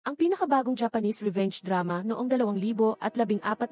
Ang pinakabagong Japanese revenge drama noong 2014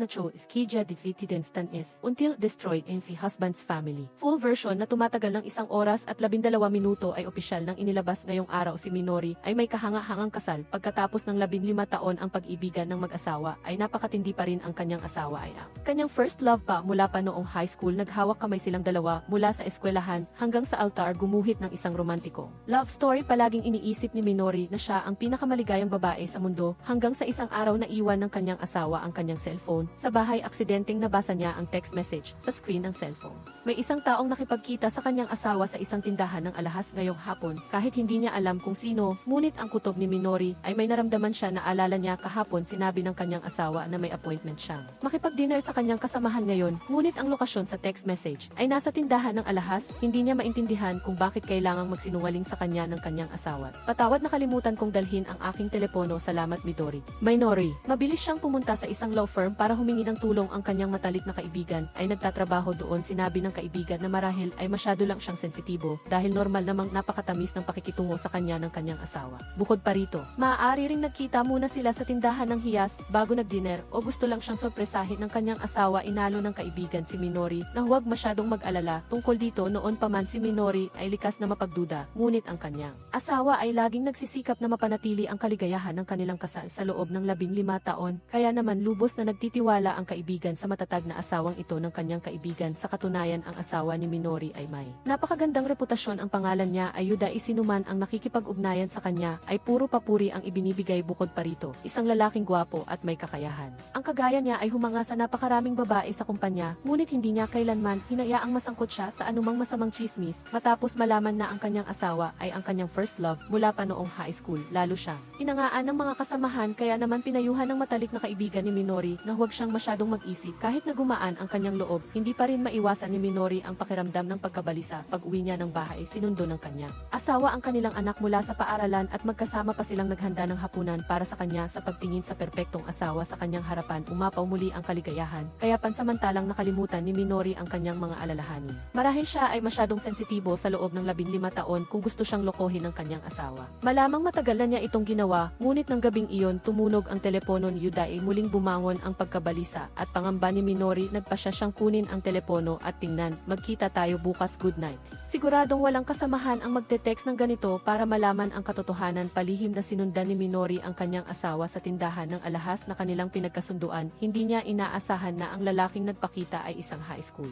na show is Kija Defeated Is Until Destroyed in the Husband's Family. Full version na tumatagal ng 1 oras at 12 minuto ay opisyal nang inilabas ngayong araw. Si Minori ay may kahanga-hangang kasal pagkatapos ng 15 taon ang pag-ibigan ng mag-asawa ay napakatindi pa rin ang kanyang asawa ay ang kanyang first love pa mula pa noong high school. Naghawak kamay silang dalawa mula sa eskwelahan hanggang sa altar gumuhit ng isang romantiko love story. Palaging iniisip ni Minori na siya ang pinakamaligayang babae sa mundo hanggang sa isang araw na iwan ng kanyang asawa ang kanyang cellphone sa bahay. Aksidenteng nabasa niya ang text message sa screen ng cellphone. May isang taong nakipagkita sa kanyang asawa sa isang tindahan ng alahas ngayong hapon. Kahit hindi niya alam kung sino, ngunit ang kutob ni Minori ay may naramdaman siya na alala niya kahapon sinabi ng kanyang asawa na may appointment siyang makipag-dinner sa kanyang kasamahan ngayon, ngunit ang lokasyon sa text message ay nasa tindahan ng alahas. Hindi niya maintindihan kung bakit kailangang magsinungaling sa kanya ng kanyang asawa. Patawad, nakalimutan kong dalhin ang aking telepono. Salamat Minori. Mabilis siyang pumunta sa isang law firm para humingi ng tulong. Ang kanyang matalik na kaibigan ay nagtatrabaho doon. Sinabi ng kaibigan na marahil ay masyado lang siyang sensitibo dahil normal namang napakatamis ng pakikitungo sa kanya ng kanyang asawa. Bukod pa rito, maaari ring nagkita muna sila sa tindahan ng hiyas bago nag-dinner o gusto lang siyang sorpresahin ng kanyang asawa. Inalo ng kaibigan si Minori na huwag masyadong mag-alala tungkol dito. Noon pa man si Minori ay likas na mapagduda, ngunit ang kanyang asawa ay laging nagsisikap na mapanatili ang kaligayahan ng kanilang kasal sa loob ng 15 taon, kaya naman lubos na nagtitiwala ang kaibigan sa matatag na asawang ito ng kanyang kaibigan. Sa katunayan, ang asawa ni Minori ay may napakagandang reputasyon. Ang pangalan niya ay Yuda. Isinuman ang nakikipag-ugnayan sa kanya ay puro papuri ang ibinibigay. Bukod pa rito, isang lalaking gwapo at may kakayahan. Ang kagaya niya ay humanga sa napakaraming babae sa kumpanya, ngunit hindi niya kailanman hinayaang masangkot siya sa anumang masamang chismis matapos malaman na ang kanyang asawa ay ang kanyang first love mula pa noong high school. Lalo siyang hinangaan ng mga kasamahan, kaya naman pinayuhan ng matalik na kaibigan ni Minori na huwag siyang masyadong mag-isip. Kahit nagumaan ang kanyang loob, hindi pa rin maiwasan ni Minori ang pakiramdam ng pagkabalisa. Pag uwi niya ng bahay, sinundo ng kanyang asawa ang kanilang anak mula sa paaralan at magkasama pa silang naghanda ng hapunan para sa kanya. Sa pagtingin sa perpektong asawa sa kanyang harapan, umapaw muli ang kaligayahan, kaya pansamantalang nakalimutan ni Minori ang kanyang mga alalahanin. Marahil siya ay masyadong sensitibo sa loob ng 15 taon kung gusto siyang lokohin ng kanyang asawa. Malamang matagal na niya itong ginawa, ngunit ng gabing iyon tumunog ang telepono ni Yuda. Muling bumangon ang pagkabalisa at pangamba ni Minori. Nagpasya siyang kunin ang telepono at tingnan, magkita tayo bukas, good night. Siguradong walang kasamahan ang magte-text ng ganito para malaman ang katotohanan. Palihim na sinundan ni Minori ang kanyang asawa sa tindahan ng alahas na kanilang pinagkasunduan. Hindi niya inaasahan na ang lalaking nagpakita ay isang high school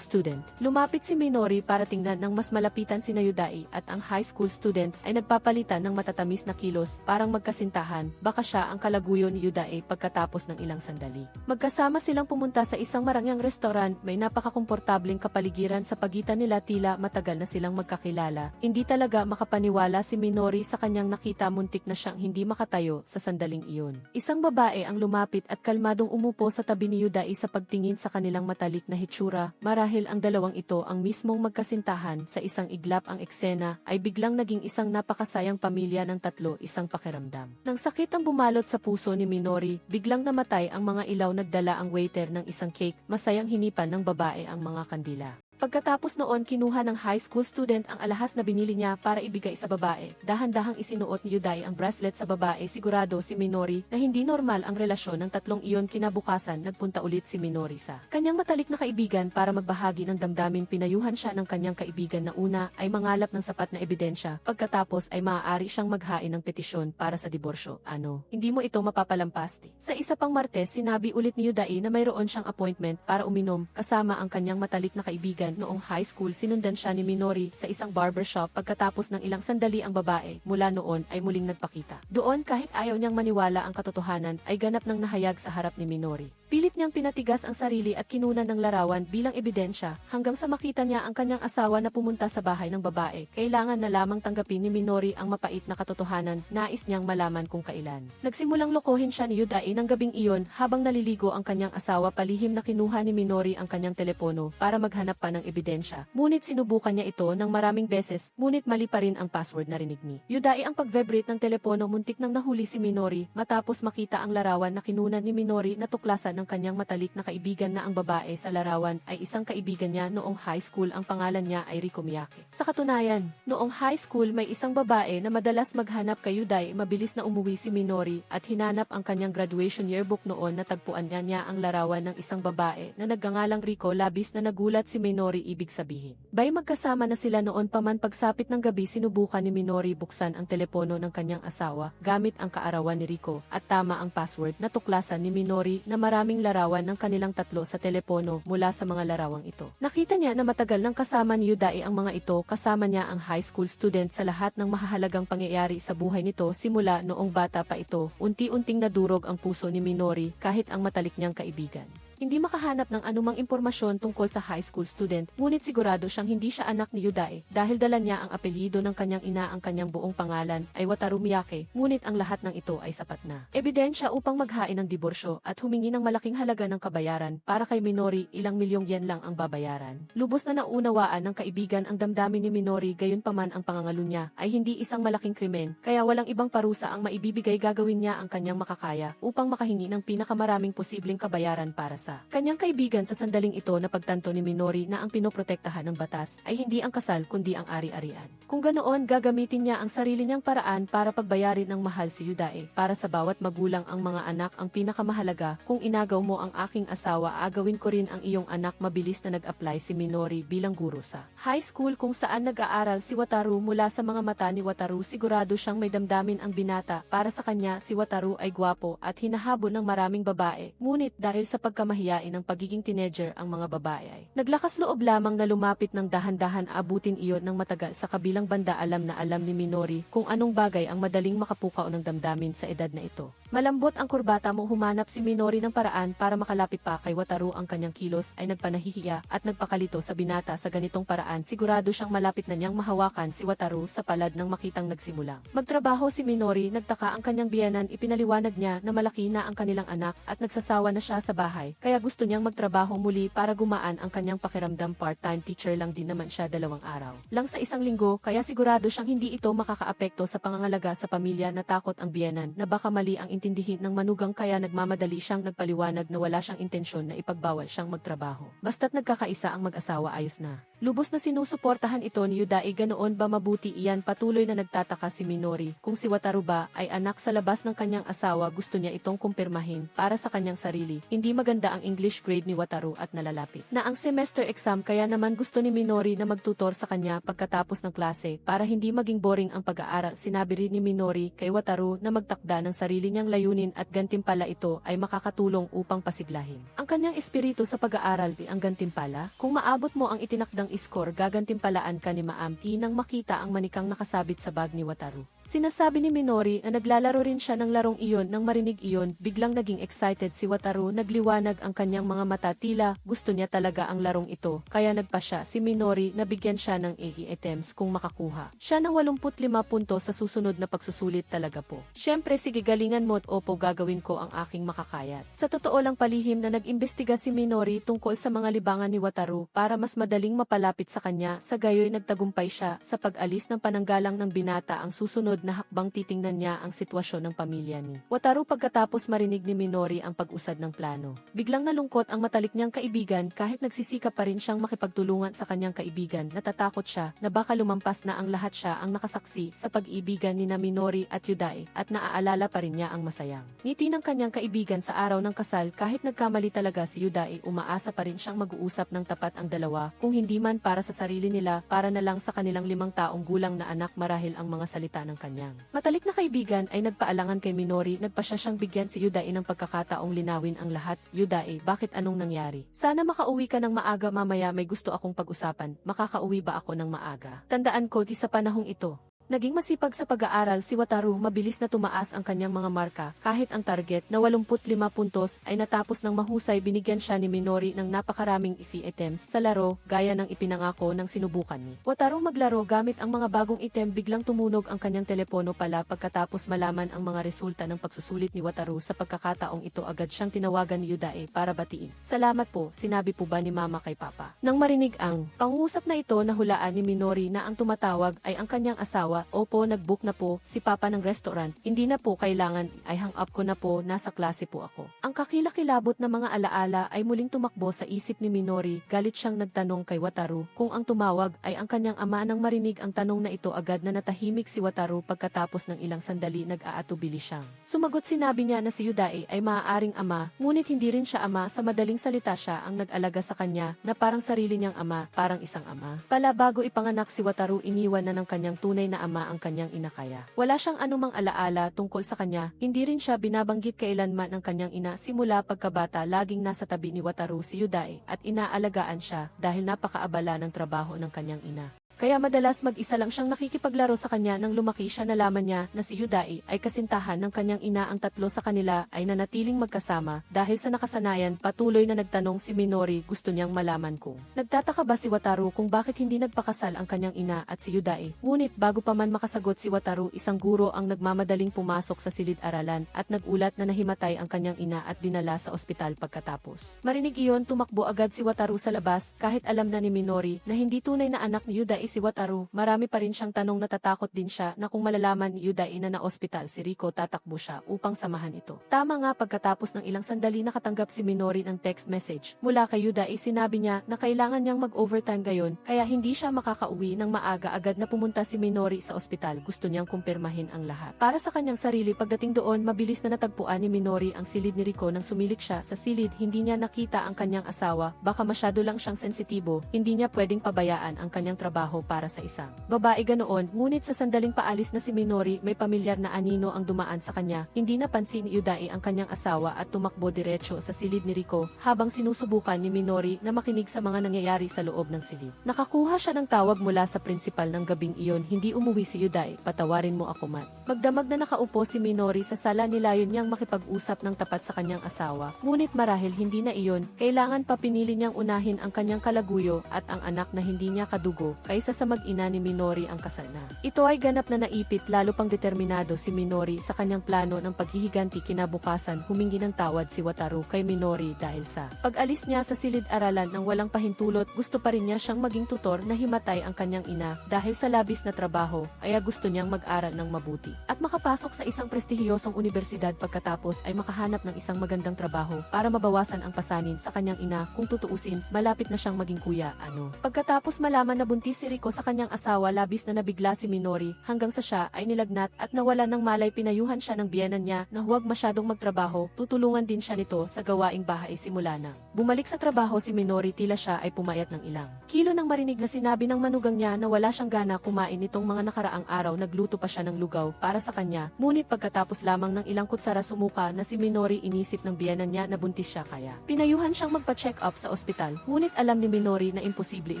student. Lumapit si Minori para tingnan ng mas malapitan si Yudai at ang high school student ay nagpapalitan ng matatamis na kilos parang magkasintahan. Baka siya ang kalaguyo ni Yudai. Pagkatapos ng ilang sandali, magkasama silang pumunta sa isang marangyang restaurant. May napakakomportableng kapaligiran sa pagitan nila, tila matagal na silang magkakilala. Hindi talaga makapaniwala si Minori sa kanyang nakita. Muntik na siyang hindi makatayo sa sandaling iyon. Isang babae ang lumapit at kalmadong umupo sa tabi ni Yudai. Sa pagtingin sa kanilang matalik na hitsura, marahil ang dalawang ito ang mismong magkasintahan. Sa isang iglap ang eksena ay biglang naging isang napakasayang pamilya ng tatlo. Isang pakiramdam ng sakit ang bumalot sa puso ni Minori. Biglang namatay ang mga ilaw. Nagdala ang waiter ng isang cake. Masayang hinipan ng babae ang mga kandila. Pagkatapos noon, kinuha ng high school student ang alahas na binili niya para ibigay sa babae. Dahan-dahang isinuot ni Yudai ang bracelet sa babae. Sigurado si Minori na hindi normal ang relasyon ng tatlong iyon. Kinabukasan, nagpunta ulit si Minori sa kanyang matalik na kaibigan para magbahagi ng damdamin. Pinayuhan siya ng kanyang kaibigan na una ay mangalap ng sapat na ebidensya. Pagkatapos ay maaari siyang maghain ng petisyon para sa diborsyo. Hindi mo ito mapapalampas. Sa isa pang Martes, sinabi ulit ni Yudai na mayroon siyang appointment para uminom kasama ang kanyang matalik na kaibigan. Noong high school, sinundan siya ni Minori sa isang barbershop. Pagkatapos ng ilang sandali, ang babae mula noon ay muling nagpakita. Doon, kahit ayaw niyang maniwala ang katotohanan, ay ganap ng nahayag sa harap ni Minori. Pilit niyang pinatigas ang sarili at kinunan ng larawan bilang ebidensya hanggang sa makita niya ang kanyang asawa na pumunta sa bahay ng babae. Kailangan na lamang tanggapin ni Minori ang mapait na katotohanan. Nais niyang malaman kung kailan nagsimulang lokohin siya ni Yudai ng gabing iyon habang naliligo ang kanyang asawa. Palihim na kinuha ni Minori ang kanyang telepono para maghanap pa ng ebidensya. Ngunit sinubukan niya ito ng maraming beses, ngunit mali pa rin ang password. Narinig ni Yudai ang pag-vibrate ng telepono. Muntik nang nahuli si Minori matapos makita ang larawan na kinunan ni Minori na tuklasan ng kanyang kanyang matalik na kaibigan na ang babae sa larawan ay isang kaibigan niya noong high school. Ang pangalan niya ay Rico Miyake. Sa katunayan, noong high school may isang babae na madalas maghanap kay Yuday. Mabilis na umuwi si Minori at hinanap ang kanyang graduation yearbook noon. Natagpuan niya ang larawan ng isang babae na nagngangalang Rico. Labis na nagulat si Minori, ibig sabihin bay magkasama na sila noon pa man. Pagsapit ng gabi, sinubukan ni Minori buksan ang telepono ng kanyang asawa gamit ang kaarawan ni Rico at tama ang password. Natuklasan ni Minori na maraming larawan ng kanilang tatlo sa telepono mula sa mga larawang ito. Nakita niya na matagal nang kasama ni Yuday ang mga ito, kasama niya ang high school student sa lahat ng mahahalagang pangyayari sa buhay nito simula noong bata pa ito. Unti-unting nadurog ang puso ni Minori kahit ang matalik niyang kaibigan hindi makahanap ng anumang impormasyon tungkol sa high school student, ngunit sigurado siyang hindi siya anak ni Yuday dahil dala niya ang apelyido ng kanyang ina. Ang kanyang buong pangalan ay Wataru Miyake, ngunit ang lahat ng ito ay sapat na ebidensya upang maghain ng diborsyo at humingi ng malaking halaga ng kabayaran. Para kay Minori, ilang milyong yen lang ang babayaran. Lubos na naunawaan ng kaibigan ang damdamin ni Minori, gayunpaman ang pangangalo niya ay hindi isang malaking krimen, kaya walang ibang parusa ang maibibigay. Gagawin niya ang kanyang makakaya upang makahingi ng pinakamaraming posibleng kabayaran para sa kanyang kaibigan. Sa sandaling ito na pagtanto ni Minori na ang pinoprotektahan ng batas ay hindi ang kasal kundi ang ari-arian. Kung ganoon, gagamitin niya ang sarili niyang paraan para pagbayarin ng mahal si Yuday. Para sa bawat magulang ang mga anak ang pinakamahalaga. Kung inagaw mo ang aking asawa, agawin ko rin ang iyong anak. Mabilis na nag-apply si Minori bilang guro sa high school kung saan nag-aaral si Wataru. Mula sa mga mata ni Wataru, sigurado siyang may damdamin ang binata. Para sa kanya, si Wataru ay gwapo at hinahabol ng maraming babae. Ngunit dahil sa pagkamahiyain ng pagiging teenager, ang mga babae ay naglakas loob lamang na lumapit ng dahan-dahan. Abutin iyon ng matagal. Sa kabilang banda, alam na alam ni Minori kung anong bagay ang madaling makapukaw ng damdamin sa edad na ito. Malambot ang kurbata mo. Humanap si Minori ng paraan para makalapit pa kay Wataru. Ang kanyang kilos ay nagpanahihiya at nagpakalito sa binata. Sa ganitong paraan, sigurado siyang malapit na niyang mahawakan si Wataru sa palad nang makitang nagsimulang magtrabaho si Minori. Nagtaka ang kanyang biyanan. Ipinaliwanag niya na malaki na ang kanilang anak at nagsasawa na siya sa bahay, kaya gusto niyang magtrabaho muli para gumaan ang kanyang pakiramdam. Part-time teacher lang din naman siya, 2 araw lang sa isang linggo, kaya sigurado siyang hindi ito makakaapekto sa pangangalaga sa pamilya. Natakot ang biyanan na baka mali ang intindihin ng manugang, kaya nagmamadali siyang nagpaliwanag na wala siyang intensyon na ipagbawal siyang magtrabaho. Basta't nagkakaisa ang mag-asawa, ayos na. Lubos na sinusuportahan ito ni Yuday. Ganoon ba mabuti iyan? Patuloy na nagtataka si Minori kung si Wataru ba ay anak sa labas ng kanyang asawa. Gusto niya itong kumpirmahin para sa kanyang sarili. Hindi maganda ang English grade ni Wataru at nalalapit na ang semester exam, kaya naman gusto ni Minori na magtutor sa kanya pagkatapos ng klase para hindi maging boring ang pag-aaral. Sinabi rin ni Minori kay Wataru na magtakda ng sarili niyang layunin at gantimpala ito ay makakatulong upang pasiglahin ang kanyang espiritu sa pag-aaral. Ang gantimpala, kung maabot mo ang itinakdang score, gagantimpalaan ka ni Maamti. Nang makita ang manikang nakasabit sa bag ni Wataru, sinasabi ni Minori na naglalaro rin siya ng larong iyon. Nang marinig iyon, biglang naging excited si Wataru. Nagliwanag ang kanyang mga mata, tila gusto niya talaga ang larong ito, kaya nagpa siya si Minori na bigyan siya ng 80 items kung makakuha siya ng 85 puntos sa susunod na pagsusulit. Talaga po. Syempre, sige, galingan mo't opo, gagawin ko ang aking makakayat. Sa totoo lang, palihim na nag-imbestiga si Minori tungkol sa mga libangan ni Wataru para mas madaling mapalapit sa kanya. Sa gayoy, nagtagumpay siya sa pag-alis ng pananggalang ng binata. Ang susunod na hakbang, titingnan niya ang sitwasyon ng pamilya ni Wataru. Pagkatapos marinig ni Minori ang pag-usad ng plano, biglang nalungkot ang matalik niyang kaibigan. Kahit nagsisikap pa rin siyang makipagtulungan sa kanyang kaibigan, natatakot siya na baka lumampas na ang lahat. Siya ang nakasaksi sa pag-ibigan ni na Minori at Yuday at naaalala pa rin niya ang masayang ngiti ng kanyang kaibigan sa araw ng kasal. Kahit nagkamali talaga si Yuday, umaasa pa rin siyang mag-uusap ng tapat ang dalawa, kung hindi man para sa sarili nila, para na lang sa kanilang 5 taong gulang na anak. Marahil ang mga salita ng kanyang matalik na kaibigan ay nagpaalangan kay Minori. Nagpasya siyang bigyan si Yuday ng pagkakataong linawin ang lahat. Yuday, bakit, anong nangyari? Sana makauwi ka ng maaga mamaya, may gusto akong pag-usapan. Makakauwi ba ako ng maaga? Tandaan ko, di sa panahong ito naging masipag sa pag-aaral si Wataru. Mabilis na tumaas ang kanyang mga marka. Kahit ang target na 85 puntos ay natapos ng mahusay, binigyan siya ni Minori ng napakaraming items sa laro, gaya ng ipinangako ng sinubukan ni Wataru maglaro gamit ang mga bagong item. Biglang tumunog ang kanyang telepono pala. Pagkatapos malaman ang mga resulta ng pagsusulit ni Wataru, sa pagkakataong ito agad siyang tinawagan ni Yuday para batiin. Salamat po, sinabi po ba ni Mama kay Papa? Nang marinig ang pangungusap na ito, nahulaan ni Minori na ang tumatawag ay ang kanyang asawa. asawa, opo nag-book na po si Papa ng restaurant, hindi na po kailangan, ay hang up ko na po, nasa klase po ako. Ang kakilakilabot na mga alaala ay muling tumakbo sa isip ni Minori, galit siyang nagtanong kay Wataru kung ang tumawag ay ang kanyang ama. Nang marinig ang tanong na ito agad na natahimik si Wataru. Pagkatapos ng ilang sandali nag-aatubili siyang sumagot. Sinabi niya na si Yudae ay maaaring ama, ngunit hindi rin siya ama. Sa madaling salita siya ang nag-alaga sa kanya na parang sarili niyang ama, parang isang ama. Pala bago ipanganak si Wataru, iniwan na ng kanyang tunay na ama ang kanyang ina, kaya wala siyang anumang alaala tungkol sa kanya. Hindi rin siya binabanggit kailanman ng kanyang ina. Simula pagkabata laging nasa tabi ni Wataru si Yudae at inaalagaan siya dahil napakaabala ng trabaho ng kanyang ina. Kaya madalas mag-isa lang siyang nakikipaglaro sa kanya. Nang lumaki siya, nalaman niya na si Yudae ay kasintahan ng kanyang ina. Ang tatlo sa kanila ay nanatiling magkasama. Dahil sa nakasanayan, patuloy na nagtanong si Minori. Gusto niyang malaman kung nagtataka ba si Wataru kung bakit hindi nagpakasal ang kanyang ina at si Yudae. Ngunit bago pa man makasagot si Wataru, isang guro ang nagmamadaling pumasok sa silid-aralan at nagulat na nahimatay ang kanyang ina at dinala sa ospital. Pagkatapos marinig iyon, tumakbo agad si Wataru sa labas. Kahit alam na ni Minori na hindi tunay na anak ni Yudae si Wataru, marami pa rin siyang tanong. Natatakot din siya na kung malalaman ni Yudae na na-ospital si Riko, tatakbo siya upang samahan ito. Tama nga, pagkatapos ng ilang sandali nakatanggap si Minori ng text message mula kay Yudae. Sinabi niya na kailangan niyang mag-overtime gayon kaya hindi siya makakauwi ng maaga. Agad na pumunta si Minori sa ospital. Gusto niyang kumpirmahin ang lahat para sa kanyang sarili. Pagdating doon, mabilis na natagpuan ni Minori ang silid ni Riko. Nang sumilik siya sa silid, hindi niya nakita ang kanyang asawa. Baka masyado lang siyang sensitibo, hindi niya pwedeng pabayaan ang kanyang trabaho para sa isang babae ganoon. Ngunit sa sandaling paalis na si Minori, may pamilyar na anino ang dumaan sa kanya. Hindi napansin ni Yudae ang kanyang asawa at tumakbo diretso sa silid ni Riko habang sinusubukan ni Minori na makinig sa mga nangyayari sa loob ng silid. Nakakuha siya ng tawag mula sa prinsipal ng gabing iyon. Hindi umuwi si Yudae. Patawarin mo ako, Mat. Magdamag na nakaupo si Minori sa sala. Nilayon niyang makipag-usap ng tapat sa kanyang asawa. Ngunit marahil hindi na iyon. Kailangan pa pinili niyang unahin ang kanyang kalaguyo at ang anak na hindi niya kadugo kaysa sa mag-ina ni Minori ang kasal na. Ito ay ganap na naipit. Lalo pang determinado si Minori sa kanyang plano ng paghihiganti. Kinabukasan, humingi ng tawad si Wataru kay Minori dahil sa pag-alis niya sa silid-aralan ng walang pahintulot. Gusto pa rin niya siyang maging tutor na himatay ang kanyang ina dahil sa labis na trabaho, kaya gusto niyang mag-aral ng mabuti at makapasok sa isang prestihiyosong universidad. Pagkatapos ay makahanap ng isang magandang trabaho para mabawasan ang pasanin sa kanyang ina. Kung tutuusin, malapit na siyang maging kuya. Pagkatapos malaman na buntis si Riko sa kanyang asawa, labis na nabigla si Minori hanggang sa siya ay nilagnat at nawala ng malay. Pinayuhan siya ng biyenan niya na huwag masyadong magtrabaho. Tutulungan din siya nito sa gawaing bahay. Simula na bumalik sa trabaho si Minori, tila siya ay pumayat ng ilang kilo nang marinig na sinabi ng manugang niya na wala siyang gana kumain nitong mga nakaraang araw. Nagluto pa siya ng lugaw para sa kanya. Ngunit pagkatapos lamang ng ilang kutsara, sumuka na si Minori. Inisip ng biyenan niya na buntis siya, kaya pinayuhan siyang magpa-check up sa ospital. Ngunit alam ni Minori na imposible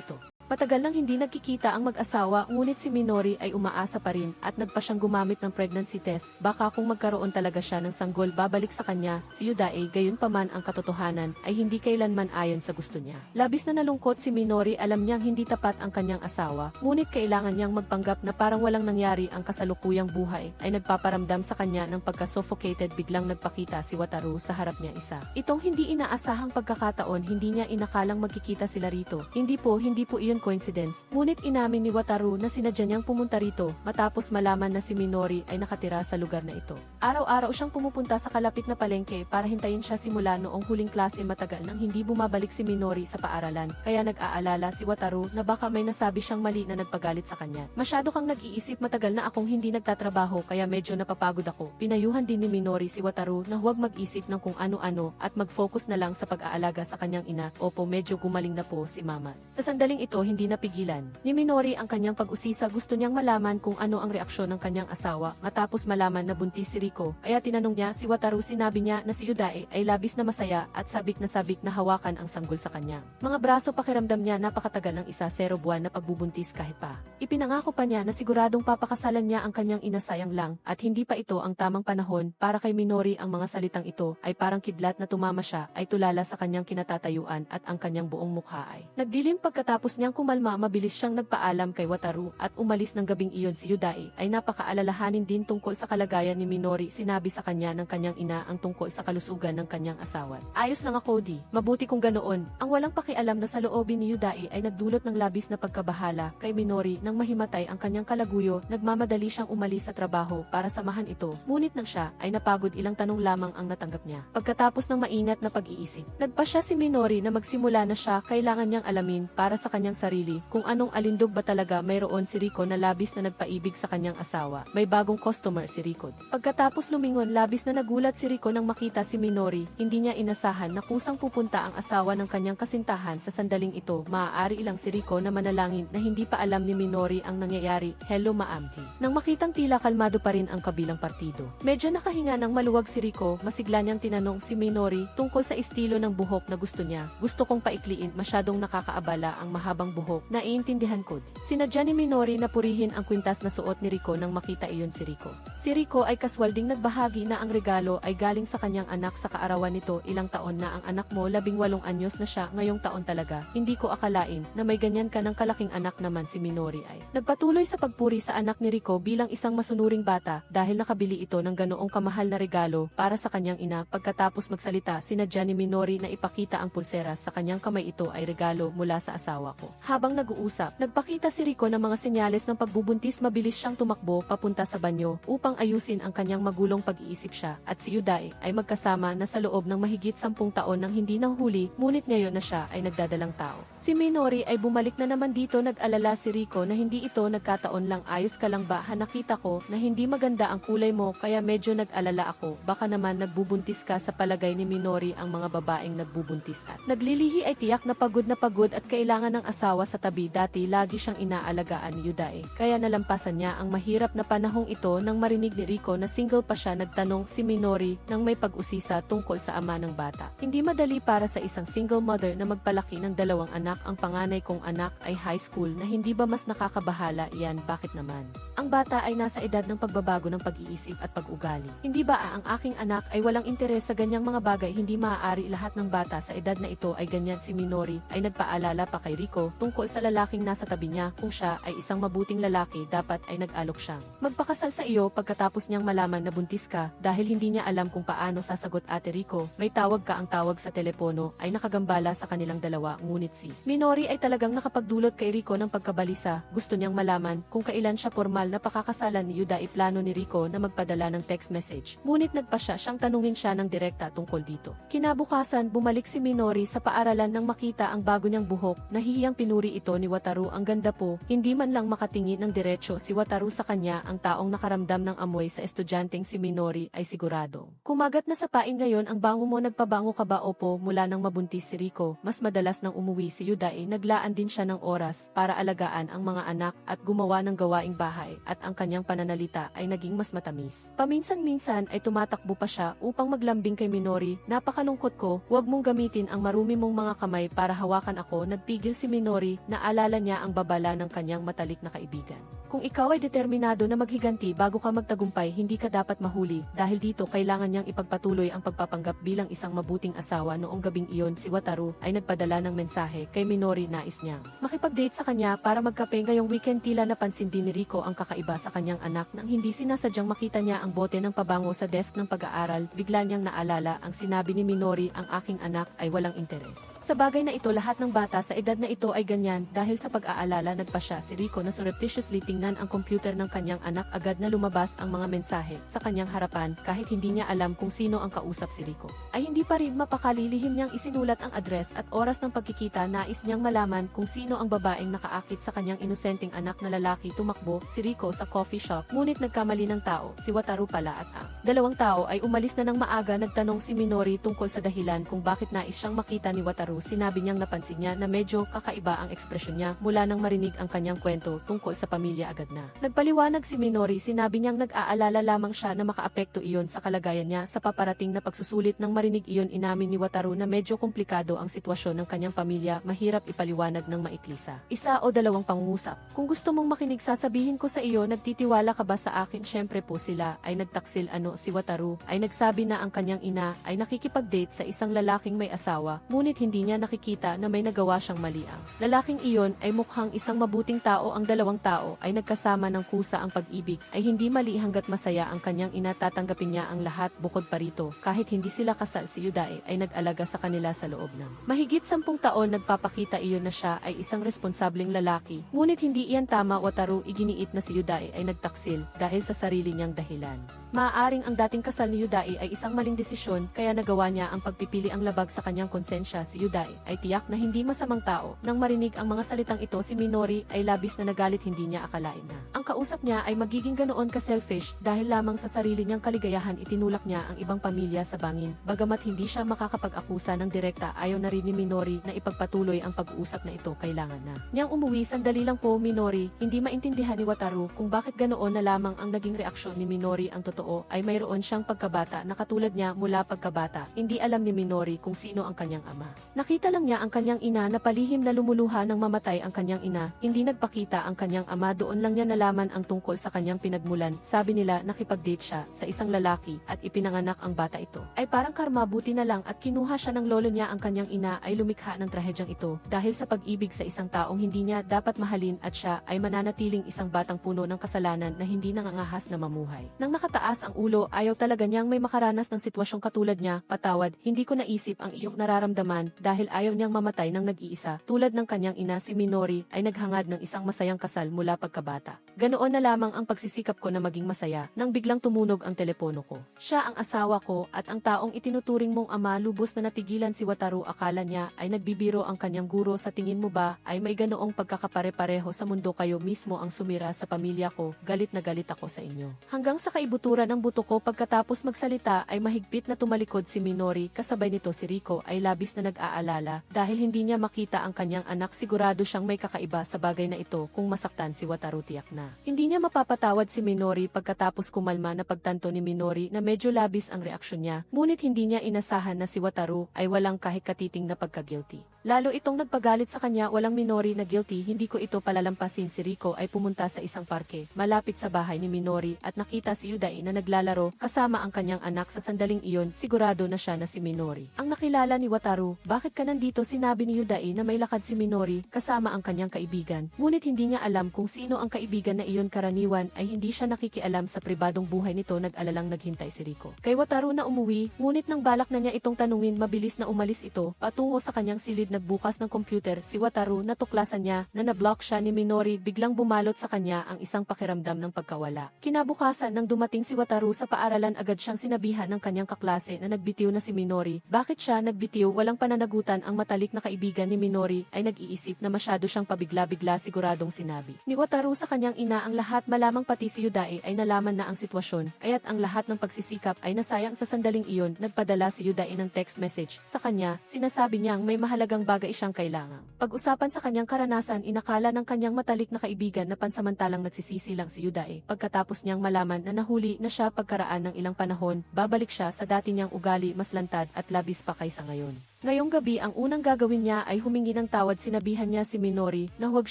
ito. Matagal nang hindi nagkikita ang mag-asawa, ngunit si Minori ay umaasa pa rin at nagpa siyang gumamit ng pregnancy test. Baka kung magkaroon talaga siya ng sanggol, babalik sa kanya si Yudae. Gayunpaman, ang katotohanan ay hindi kailanman ayon sa gusto niya. Labis na nalungkot si Minori. Alam niyang hindi tapat ang kanyang asawa, ngunit kailangan niyang magpanggap na parang walang nangyari. Ang kasalukuyang buhay ay nagpaparamdam sa kanya ng pagka-suffocated. Biglang nagpakita si Wataru sa harap niya. Itong hindi inaasahang pagkakataon. Hindi niya inakalang magkikita sila rito. Hindi po iyon coincidence. Ngunit inamin ni Wataru na sinadya niyang pumunta rito matapos malaman na si Minori ay nakatira sa lugar na ito. Araw-araw siyang pumupunta sa kalapit na palengke para hintayin siya. Simula noong huling klase, matagal nang hindi bumabalik si Minori sa paaralan, kaya nag-aalala si Wataru na baka may nasabi siyang mali na nagpagalit sa kanya. Masyado kang nag-iisip, matagal na akong hindi nagtatrabaho kaya medyo napapagod ako. Pinayuhan din ni Minori si Wataru na huwag mag-isip ng kung ano-ano at mag-focus na lang sa pag-aalaga sa kanyang ina. Opo, medyo gumaling na po si Mama. Sa sandaling ito, hindi napigilan ni Minori ang kanyang pag-usisa. Gusto niyang malaman kung ano ang reaksyon ng kanyang asawa matapos malaman na buntis si Riko, kaya tinanong niya si Wataru. Sinabi niya na si Yudae ay labis na masaya at sabik na hawakan ang sanggol sa kanya mga braso. Pakiramdam niya napakatagal ng 0 buwan na pagbubuntis. Kahit pa ipinangako pa niya na siguradong papakasalan niya ang kanyang ina, sayang lang at hindi pa ito ang tamang panahon para kay Minori. Ang mga salitang ito ay parang kidlat na tumama siya, ay tulala sa kanyang kinatatayuan at ang kanyang buong mukha ay nagdilim. Pagkatapos niyang kumalma mabilis siyang nagpaalam kay Wataru at umalis ng gabing iyon si Yudai ay napakaalalahanin din tungkol sa kalagayan ni Minori. Sinabi sa kanya ng kanyang ina ang tungkol sa kalusugan ng kanyang asawa. Ayos lang ako di, mabuti kung ganoon. Ang walang pakialam na sa loobin ni Yudai ay nagdulot ng labis na pagkabahala kay Minori nang mahimatay ang kanyang kalaguyo. Nagmamadali siyang umalis sa trabaho para samahan ito. Ngunit nang siya ay napagod, ilang tanong lamang ang natanggap niya. Pagkatapos ng maingat na pag-iisip, nagpasya si Minori na magsimula na siya. Kailangan niyang alamin para sa kanyang sarili kung anong alindog ba talaga mayroon si Rico na labis na nagpaibig sa kanyang asawa. May bagong customer si Rico. Pagkatapos lumingon, labis na nagulat si Rico nang makita si Minori. Hindi niya inasahan na kusang pupunta ang asawa ng kanyang kasintahan sa sandaling ito. Maaari ilang si Rico na manalangin na hindi pa alam ni Minori ang nangyayari. Hello maamti. Nang makitang tila kalmado pa rin ang kabilang partido, medyo nakahinga ng maluwag si Rico. Masigla niyang tinanong si Minori tungkol sa estilo ng buhok na gusto niya. Gusto kong paikliin, masyadong nakakaabala ang mahabang buhok. Naiintindihan ko. Sinadya ni Minori na purihin ang kwintas na suot ni Rico nang makita iyon si Rico. Si Rico ay kaswal ding nagbahagi na ang regalo ay galing sa kanyang anak sa kaarawan nito. Ilang taon na ang anak mo, 18 anyos na siya ngayong taon talaga. Hindi ko akalain na may ganyan ka ng kalaking anak naman. Si Minori ay nagpatuloy sa pagpuri sa anak ni Rico bilang isang masunuring bata dahil nakabili ito ng ganoong kamahal na regalo para sa kanyang ina. Pagkatapos magsalita, sinadya ni Minori na ipakita ang pulseras sa kanyang kamay. Ito ay regalo mula sa asawa ko. Habang nag-uusap, nagpakita si Rico ng mga senyales ng pagbubuntis. Mabilis siyang tumakbo papunta sa banyo upang ayusin ang kanyang magulong pag-iisip. Siya at si Yudai ay magkasama na sa loob ng mahigit 10 taon nang hindi nahuli, ngunit ngayon na siya ay nagdadalang tao. Si Minori ay bumalik na naman dito. Nag-alala si Rico na hindi ito nagkataon lang. Ayos ka lang ba? Nakita ko na hindi maganda ang kulay mo kaya medyo nag-alala ako. Baka naman nagbubuntis ka. Sa palagay ni Minori, ang mga babaeng nagbubuntis at naglilihi ay tiyak na pagod at kailangan ng asawa sa tabi. Dati lagi siyang inaalagaan ni Yudai, kaya nalampasan niya ang mahirap na panahong ito. Nang marinig ni Rico na single pa siya, nagtanong si Minori nang may pag-usisa tungkol sa ama ng bata. Hindi madali para sa isang single mother na magpalaki ng 2 anak. Ang panganay kong anak ay high school na. Hindi ba mas nakakabahala yan? Bakit naman? Ang bata ay nasa edad ng pagbabago ng pag-iisip at pag-ugali. Hindi ba ang aking anak ay walang interes sa ganyang mga bagay? Hindi maaari lahat ng bata sa edad na ito ay ganyan. Si Minori ay nagpaalala pa kay Rico tungkol sa lalaking nasa tabi niya. Kung siya ay isang mabuting lalaki, dapat ay nag-alok siyang magpakasal sa iyo pagkatapos niyang malaman na buntis ka. Dahil hindi niya alam kung paano sasagot Ate Rico, may tawag ka. Ang tawag sa telepono ay nakagambala sa kanilang dalawa, ngunit si Minori ay talagang nakapagdulot kay Rico ng pagkabalisa. Gusto niyang malaman kung kailan siya formal na pakakasalan ni Yudai. Plano ni Rico na magpadala ng text message, ngunit nagpasya siyang tanungin siya ng direkta tungkol dito. Kinabukasan, bumalik si Minori sa paaralan nang makita ang bago niyang buhok. Nahihiyang pinuri ito ni Wataru. Ang ganda po. Hindi man lang makatingin ng diretsyo si Wataru sa kanya. Ang taong nakaramdam ng amoy sa estudyanteng si Minori ay sigurado kumagat na sa pain. Ngayon ang bango mo, nagpabango ka ba? Opo, mula nang mabuntis si Rico, mas madalas nang umuwi si Yudai. Naglaan din siya ng oras para alagaan ang mga anak at gumawa ng gawaing bahay, at ang kanyang pananalita ay naging mas matamis. Paminsan-minsan ay tumatakbo pa siya upang maglambing kay Minori. Napakalungkot ko, huwag mong gamitin ang marumi mong mga kamay para hawakan ako. Nagpigil si Minori. Naalala niya ang babala ng kanyang matalik na kaibigan. Kung ikaw ay determinado na maghiganti bago ka magtagumpay, hindi ka dapat mahuli. Dahil dito kailangan niyang ipagpatuloy ang pagpapanggap bilang isang mabuting asawa. Noong gabing iyon, si Wataru ay nagpadala ng mensahe kay Minori. Nais niyang makipag-date sa kanya para magkape ngayong weekend. Tila napansin din ni Rico ang kakaiba sa kanyang anak nang hindi sinasadyang makita niya ang bote ng pabango sa desk ng pag-aaral. Bigla niyang naalala ang sinabi ni Minori, ang aking anak ay walang interes sa bagay na ito. Lahat ng bata sa edad na ito ay ganyan. Dahil sa pag-aalala, nagpasya si Rico na surreptitiously tingnan ang computer ng kanyang anak. Agad na lumabas ang mga mensahe sa kanyang harapan. Kahit hindi niya alam kung sino ang kausap, si Rico ay hindi pa rin mapakalilihim niyang isinulat ang address at oras ng pagkikita. Nais niyang malaman kung sino ang babaeng nakaakit sa kanyang inosenteng anak na lalaki. Tumakbo si Rico sa coffee shop, ngunit nagkamali ng tao. Si Wataru pala, at ang 2 tao ay umalis na ng maaga. Nagtanong si Minori tungkol sa dahilan kung bakit nais siyang makita ni Wataru. Sinabi niyang napansin niya na medyo kakaiba ang ekspresyon niya mula nang marinig ang kanyang kwento tungkol sa pamilya kaya agad na nagpaliwanag si Minori. Sinabi niyang nag-aalala lamang siya na makaapekto iyon sa kalagayan niya sa paparating na pagsusulit. Nang marinig iyon, inamin ni Wataru na medyo komplikado ang sitwasyon ng kanyang pamilya, mahirap ipaliwanag ng maiklisa. Isa o dalawang pangungusap. Kung gusto mong makinig, sasabihin ko sa iyo, nagtitiwala ka ba sa akin? Syempre po. Sila ay nagtaksil. Si Wataru ay nagsabi na ang kanyang ina ay nakikipag-date sa isang lalaking may asawa, ngunit hindi niya nakikita na may nagawa siyang mali. Ang lalaking iyon ay mukhang isang mabuting tao. Ang dalawang tao ay nagkasama ng kusa. Ang pag-ibig ay hindi mali hanggat masaya ang kanyang ina. Tatanggapin niya ang lahat. Bukod pa rito, kahit hindi sila kasal, si Yudae ay nag-alaga sa kanila sa loob ng mahigit 10 taon. Nagpapakita iyon na siya ay isang responsableng lalaki, ngunit hindi iyan tama. Wataru, iginiit na si Yudae ay nagtaksil dahil sa sarili niyang dahilan. Maaaring ang dating kasal ni Yudae ay isang maling desisyon, kaya nagawa niya ang pagpipili ang labag sa kanyang konsensya. Si Yudae ay tiyak na hindi masamang tao. Nang marinig ang mga salitang ito, si Minori ay labis na nagalit. Hindi niya akalain na ang kausap niya ay magiging ganoon ka-selfish. Dahil lamang sa sarili niyang kaligayahan, itinulak niya ang ibang pamilya sa bangin. Bagamat hindi siya makakapag-akusa ng direkta, ayaw na rin ni Minori na ipagpatuloy ang pag-uusap na ito. Kailangan na niyang umuwi. Sandali lang po, Minori. Hindi maintindihan ni Wataru kung bakit ganoon na lamang ang naging reaksyon ni Minori. Ang totoo ay mayroon siyang pagkabata na katulad niya mula pagkabata. Hindi alam ni Minori kung sino ang kanyang ama. Nakita lang niya ang kanyang ina na palihim na lumuluha nang mamatay ang kanyang ina. Hindi nagpakita ang kanyang ama. Doon lang niya nalaman ang tungkol sa kanyang pinagmulan. Sabi nila nakipag-date siya sa isang lalaki at ipinanganak ang bata ito. Ay parang karma. Buti na lang at kinuha siya ng lolo niya. Ang kanyang ina ay lumikha ng trahedyang ito dahil sa pag-ibig sa isang taong hindi niya dapat mahalin, at siya ay mananatiling isang batang puno ng kasalanan na hindi nangangahas na mamuhay. Nang nakataas ang ulo, ayaw talaga niyang may makaranas ng sitwasyong katulad niya. Patawad, hindi ko naisip ang iyong nararamdaman dahil ayaw niyang mamatay ng nag-iisa. Tulad ng kanyang ina, si Minori ay naghangad ng isang masayang kasal mula pagkabata. Ganoon na lamang ang pagsisikap ko na maging masaya nang biglang tumunog ang telepono ko. Siya ang asawa ko at ang taong itinuturing mong ama. Lubos na natigilan si Wataru. Akala niya ay nagbibiro ang kanyang guro. Sa tingin mo ba ay may ganoong pagkakapare-pareho sa mundo? Kayo mismo ang sumira sa pamilya ko. Galit na galit ako sa inyo. Hanggang sa kaibuturan ng buto ko. Pagkatapos magsalita ay mahigpit na tumalikod si Minori. Kasabay nito si Rico ay labis na nag-aalala dahil hindi niya makita ang kanyang anak. Sigurado siyang may kakaiba sa bagay na ito. Kung masaktan si Wataru, tiyak na hindi niya mapapatawad si Minori. Pagkatapos kumalma na pagtanto ni Minori na medyo labis ang reaksyon niya, ngunit hindi niya inasahan na si Wataru ay walang kahit katiting na pagka-guilty. Lalo itong nagpagalit sa kanya. Walang Minori na guilty. Hindi ko ito palalampasin. Si Rico ay pumunta sa isang parke malapit sa bahay ni Minori at nakita si Yudae na naglalaro kasama ang kanyang anak. Sa sandaling iyon, sigurado na siya na si Minori ang nakilala ni Wataru. Bakit ka nandito? Sinabi ni Yudae na may lakad si Minori kasama ang kanyang kaibigan. Ngunit hindi niya alam kung sino ang kaibigan na iyon. Karaniwan ay hindi siya nakikialam sa pribadong buhay nito. Nag-alalang naghintay si Rico kay Wataru na umuwi, ngunit nang balak na niya itong tanungin, mabilis na umalis ito patungo sa kanyang silid. Nagbukas ng computer si Wataru. Natuklasan niya na na-block siya ni Minori. Biglang bumalot sa kanya ang isang pakiramdam ng pagkawala. Kinabukasan nang dumating si Wataru sa paaralan, agad siyang sinabihan ng kanyang kaklase na nagbitiw na si Minori. Bakit siya nagbitiw? Walang pananagutan. Ang matalik na kaibigan ni Minori ay nag-iisip na masyado siyang pabigla-bigla. Siguradong sinabi ni Wataru sa kanyang ina ang lahat. Malamang pati si Yudae ay nalaman na ang sitwasyon, kaya't ang lahat ng pagsisikap ay nasayang. Sa sandaling iyon, nagpadala si Yudae ng text message sa kanya. Sinasabi niyang may mahalagang bagay siyang kailangan pag-usapan. Sa kanyang karanasan, inakala ng kanyang matalik na kaibigan na pansamantalang nagsisisi lang si Yudae. Pagkatapos niyang malaman na nahuli na siya pagkaraan ng ilang panahon, babalik siya sa dati niyang ugali, mas lantad at labis pa kaysa ngayon. Ngayong gabi, ang unang gagawin niya ay humingi ng tawad. Sinabihan niya si Minori na huwag